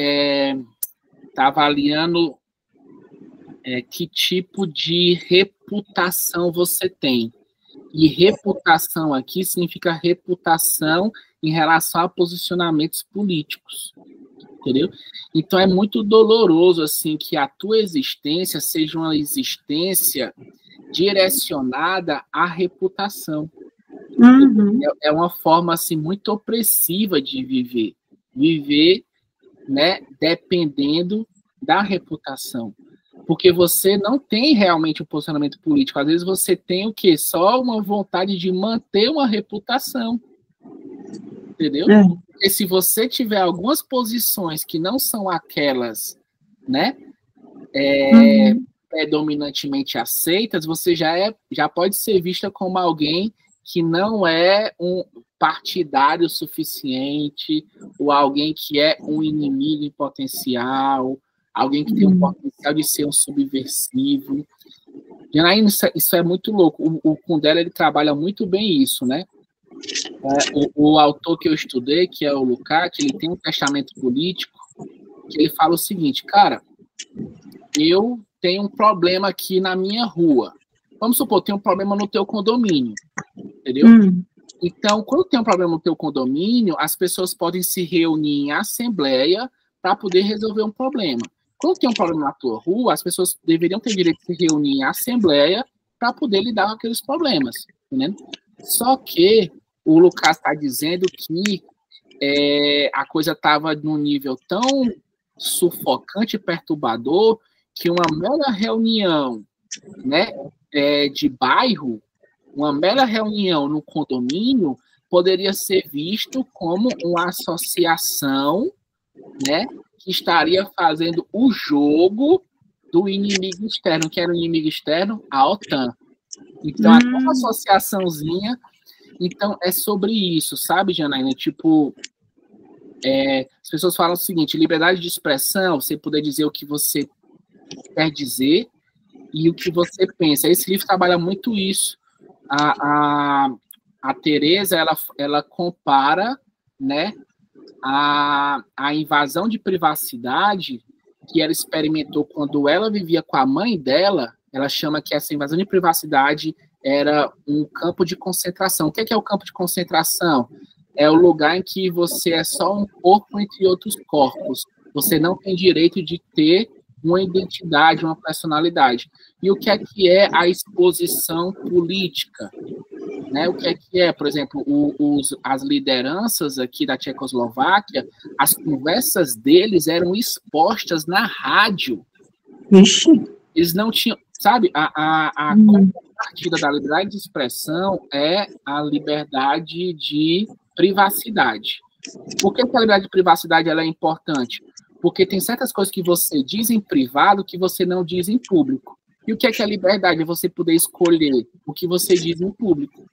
que tipo de reputação você tem. E reputação aqui significa reputação em relação a posicionamentos políticos. Entendeu? Então é muito doloroso assim que a tua existência seja uma existência direcionada à reputação. Uhum. É uma forma assim muito opressiva de viver, né, dependendo da reputação, porque você não tem realmente um posicionamento político. Às vezes você tem o quê? Só uma vontade de manter uma reputação, entendeu? Porque se você tiver algumas posições que não são aquelas, né, predominantemente aceitas, você já pode ser vista como alguém que não é um partidário suficiente, ou alguém que é um inimigo em potencial, alguém que tem um potencial de ser um subversivo. Janaína, isso é muito louco. O Kundera, ele trabalha muito bem isso, né? O autor que eu estudei, que é o Lukács, ele tem um testamento político que ele fala o seguinte, cara, eu tenho um problema aqui na minha rua. Vamos supor, tem um problema no teu condomínio, entendeu? Então, quando tem um problema no teu condomínio, as pessoas podem se reunir em assembleia para poder resolver um problema. Quando tem um problema na tua rua, as pessoas deveriam ter direito de se reunir em assembleia para poder lidar com aqueles problemas, entendeu? Só que o Lucas está dizendo que a coisa estava num nível tão sufocante e perturbador que uma mera reunião, né, de bairro, uma mera reunião no condomínio poderia ser visto como uma associação, né, que estaria fazendo o jogo do inimigo externo. Que era o inimigo externo? A OTAN. Então, uma associaçãozinha. Então, é sobre isso, sabe, Janaína? Tipo, as pessoas falam o seguinte, liberdade de expressão, você poder dizer o que você quer dizer e o que você pensa. Esse livro trabalha muito isso. A Teresa, ela compara, né, a invasão de privacidade que ela experimentou quando ela vivia com a mãe dela. Ela chama que essa invasão de privacidade era um campo de concentração. O que é o campo de concentração? É o lugar em que você é só um corpo entre outros corpos. Você não tem direito de ter uma identidade, uma personalidade. E o que é a exposição política? Né? O que é, por exemplo, as lideranças aqui da Tchecoslováquia, as conversas deles eram expostas na rádio. Eles não tinham, sabe, a contrapartida da liberdade de expressão é a liberdade de privacidade. Por que a liberdade de privacidade ela é importante? Porque tem certas coisas que você diz em privado que você não diz em público. E o que é a liberdade? É você poder escolher o que você diz em público.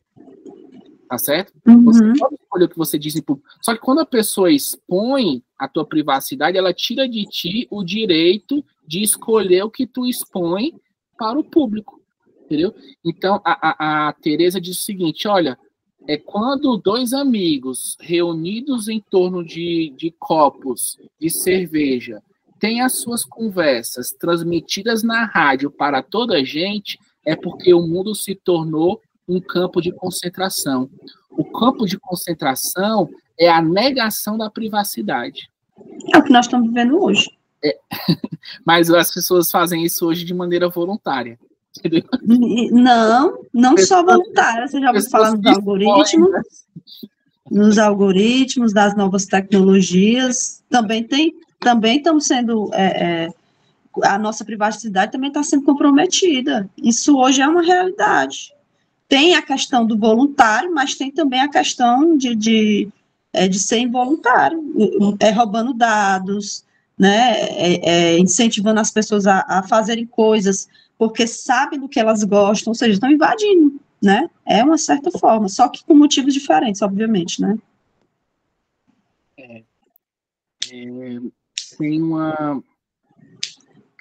Tá certo? Você pode escolher o que você diz em público. Só que quando a pessoa expõe a tua privacidade, ela tira de ti o direito de escolher o que tu expõe para o público, entendeu? Então, a Teresa diz o seguinte, olha, quando dois amigos reunidos em torno de copos de cerveja têm as suas conversas transmitidas na rádio para toda a gente, é porque o mundo se tornou um campo de concentração. O campo de concentração é a negação da privacidade. É o que nós estamos vivendo hoje. Mas as pessoas fazem isso hoje de maneira voluntária. Entendeu? Não só voluntária. Você já ouviu falar nos algoritmos? Nos algoritmos das novas tecnologias. Também estamos sendo... a nossa privacidade também está sendo comprometida. Isso hoje é uma realidade. Tem a questão do voluntário, mas tem também a questão de ser involuntário, roubando dados, né, incentivando as pessoas a fazerem coisas porque sabem do que elas gostam, ou seja, estão invadindo, né? É uma certa forma, só que com motivos diferentes, obviamente, né? Tem uma...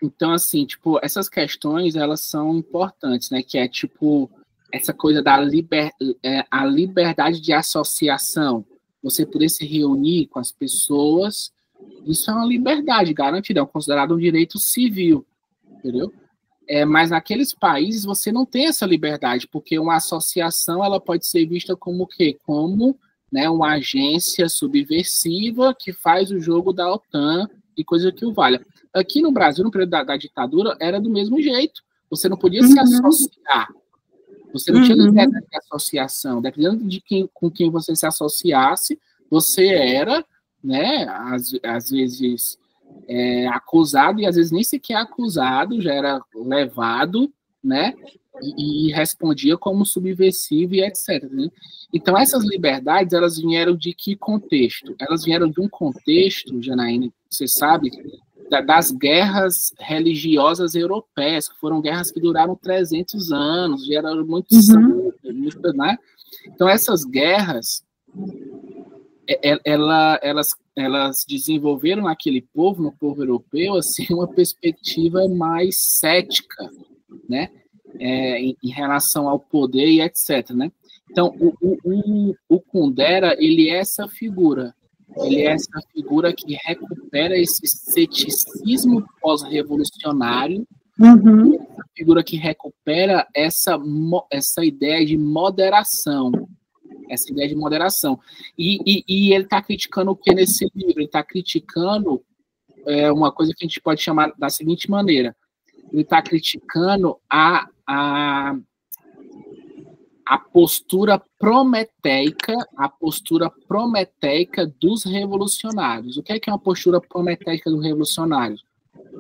Então, assim, tipo, essas questões, elas são importantes, né? Que é, tipo, essa coisa da a liberdade de associação. Você poder se reunir com as pessoas, isso é uma liberdade garantida, é considerado um direito civil, entendeu? Mas naqueles países você não tem essa liberdade, porque uma associação, ela pode ser vista como o quê? Como, né, uma agência subversiva que faz o jogo da OTAN e coisa que o valha. Aqui no Brasil, no período da ditadura, era do mesmo jeito. Você não podia se associar. Você não tinha liberdade de associação. Dependendo com quem você se associasse, você era, né, às vezes acusado, e às vezes nem sequer acusado, já era levado, né, e respondia como subversivo e etc. Né? Então, essas liberdades, elas vieram de que contexto? Elas vieram de um contexto, Janaína, você sabe, das guerras religiosas europeias, que foram guerras que duraram 300 anos, geraram muito sangue, né? Então, essas guerras, elas desenvolveram naquele povo, no povo europeu, assim, uma perspectiva mais cética, né? Em relação ao poder e etc. Né? Então, o Kundera, ele é essa figura. Ele é essa figura que recupera esse ceticismo pós-revolucionário, essa figura que recupera essa ideia de moderação. Essa ideia de moderação. E ele está criticando o que nesse livro? Ele está criticando uma coisa que a gente pode chamar da seguinte maneira. Ele está criticando a postura prometeica, dos revolucionários. O que é uma postura prometeica dos revolucionários?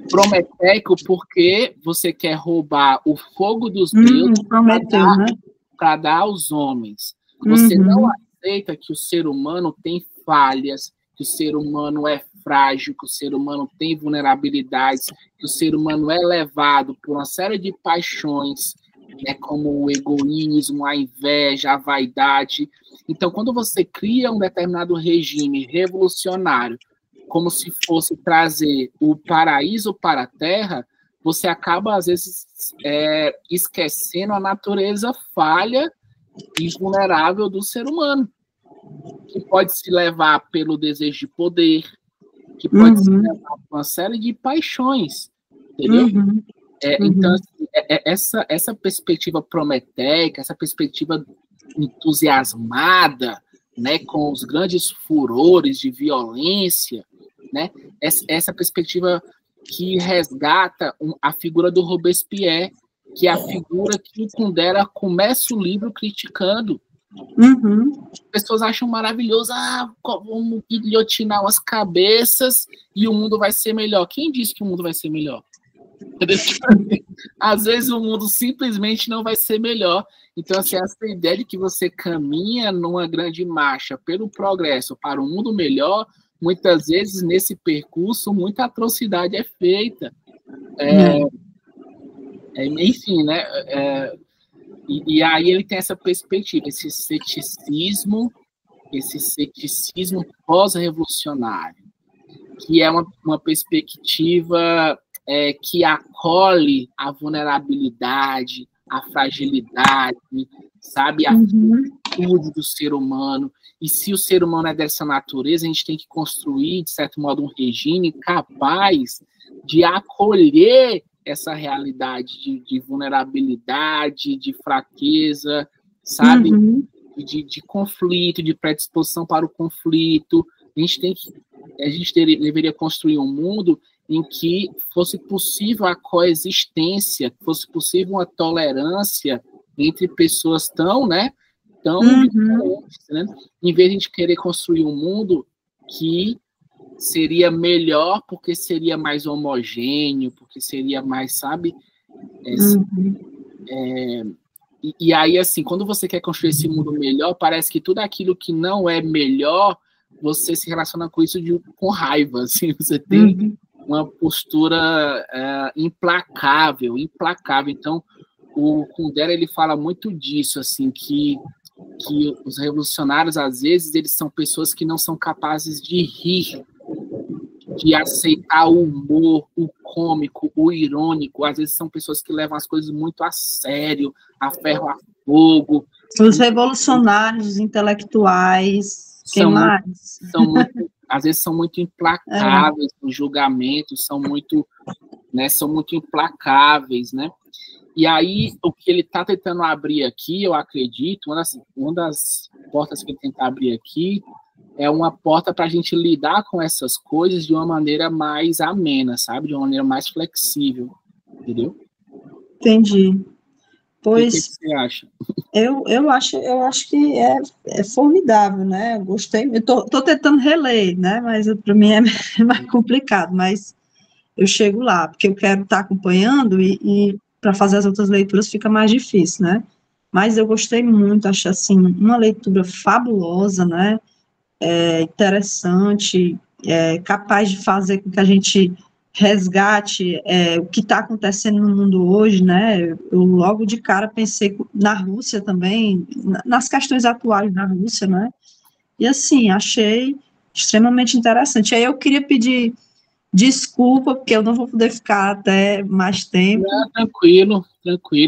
Prometeico porque você quer roubar o fogo dos deuses para dar aos homens. Você não aceita que o ser humano tem falhas, que o ser humano é frágil, que o ser humano tem vulnerabilidades, que o ser humano é levado por uma série de paixões, né, como o egoísmo, a inveja, a vaidade. Então, quando você cria um determinado regime revolucionário, como se fosse trazer o paraíso para a Terra, você acaba, às vezes, esquecendo a natureza falha e vulnerável do ser humano, que pode se levar pelo desejo de poder, que pode se levar por uma série de paixões, entendeu? Então, assim, essa perspectiva prometeica, essa perspectiva entusiasmada, né, com os grandes furores de violência, né, essa perspectiva que resgata a figura do Robespierre, que é a figura que o Kundera começa o livro criticando. As pessoas acham maravilhoso, vamos guilhotinar as cabeças e o mundo vai ser melhor. Quem disse que o mundo vai ser melhor? Às vezes o mundo simplesmente não vai ser melhor. Então, assim, essa ideia de que você caminha numa grande marcha pelo progresso para um mundo melhor, muitas vezes nesse percurso muita atrocidade é feita. Enfim, né? E aí ele tem essa perspectiva, esse ceticismo pós-revolucionário. que é uma perspectiva que acolhe a vulnerabilidade, a fragilidade, sabe, a finitude do ser humano. E se o ser humano é dessa natureza, a gente tem que construir, de certo modo, um regime capaz de acolher essa realidade de vulnerabilidade, de fraqueza, sabe? De conflito, de predisposição para o conflito. A gente deveria construir um mundo em que fosse possível a coexistência, fosse possível uma tolerância entre pessoas tão diferentes, né? Em vez de a gente querer construir um mundo que seria melhor porque seria mais homogêneo, porque seria mais, sabe? E aí, assim, quando você quer construir esse mundo melhor, parece que tudo aquilo que não é melhor, você se relaciona com isso com raiva, assim, você tem uma postura implacável. Então, o Kundera, ele fala muito disso, assim, que os revolucionários, às vezes, eles são pessoas que não são capazes de rir, de aceitar o humor, o cômico, o irônico. Às vezes são pessoas que levam as coisas muito a sério, a ferro a fogo. Os revolucionários, os intelectuais, quem mais? Às vezes são muito implacáveis no julgamento, são muito implacáveis, né? E aí, o que ele está tentando abrir aqui, eu acredito, uma das portas que ele tenta abrir aqui é uma porta para a gente lidar com essas coisas de uma maneira mais amena, sabe? De uma maneira mais flexível, entendeu? Entendi. Pois, o que você acha? Eu acho que é formidável, né? Eu gostei. Eu tô tentando reler, né? Mas para mim é mais complicado, mas eu chego lá, porque eu quero estar acompanhando e para fazer as outras leituras fica mais difícil, né? Mas eu gostei muito, achei assim, uma leitura fabulosa, né? Interessante, capaz de fazer com que a gente resgate o que está acontecendo no mundo hoje, né? Eu logo de cara pensei na Rússia também, nas questões atuais da Rússia, né? E assim, achei extremamente interessante. Aí eu queria pedir desculpa, porque eu não vou poder ficar até mais tempo. Tranquilo.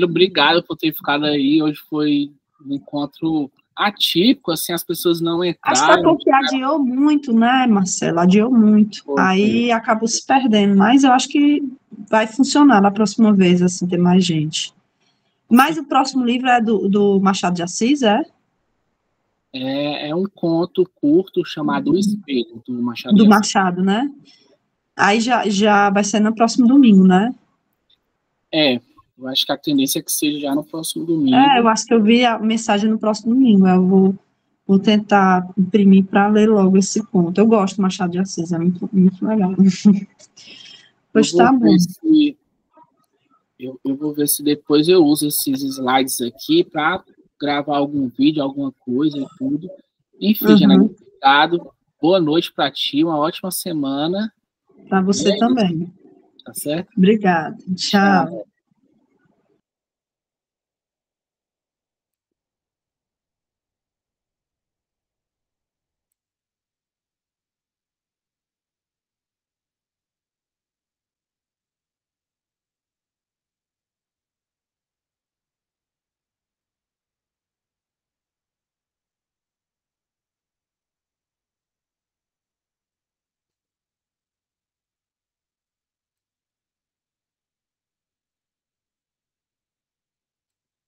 Obrigado por ter ficado aí. Hoje foi um encontro atípico, assim, as pessoas não entraram. Acho que é porque adiou muito, né, Marcelo? Adiou muito. Aí acabou se perdendo, mas eu acho que vai funcionar na próxima vez, assim, ter mais gente. Mas o próximo livro é do Machado de Assis, é? É um conto curto chamado O Espelho, do Machado de Assis. Do Machado, né? Aí já vai ser no próximo domingo, né? Eu acho que a tendência é que seja já no próximo domingo. Eu acho que eu vi a mensagem no próximo domingo. Eu vou tentar imprimir para ler logo esse conto. Eu gosto do Machado de Assis, é muito, muito legal. Pois tá bom. Eu vou ver se depois eu uso esses slides aqui para gravar algum vídeo, alguma coisa e tudo. Enfim, Janaína, obrigado. Boa noite para ti, uma ótima semana. Para você também. Tá certo? Obrigada. Tchau.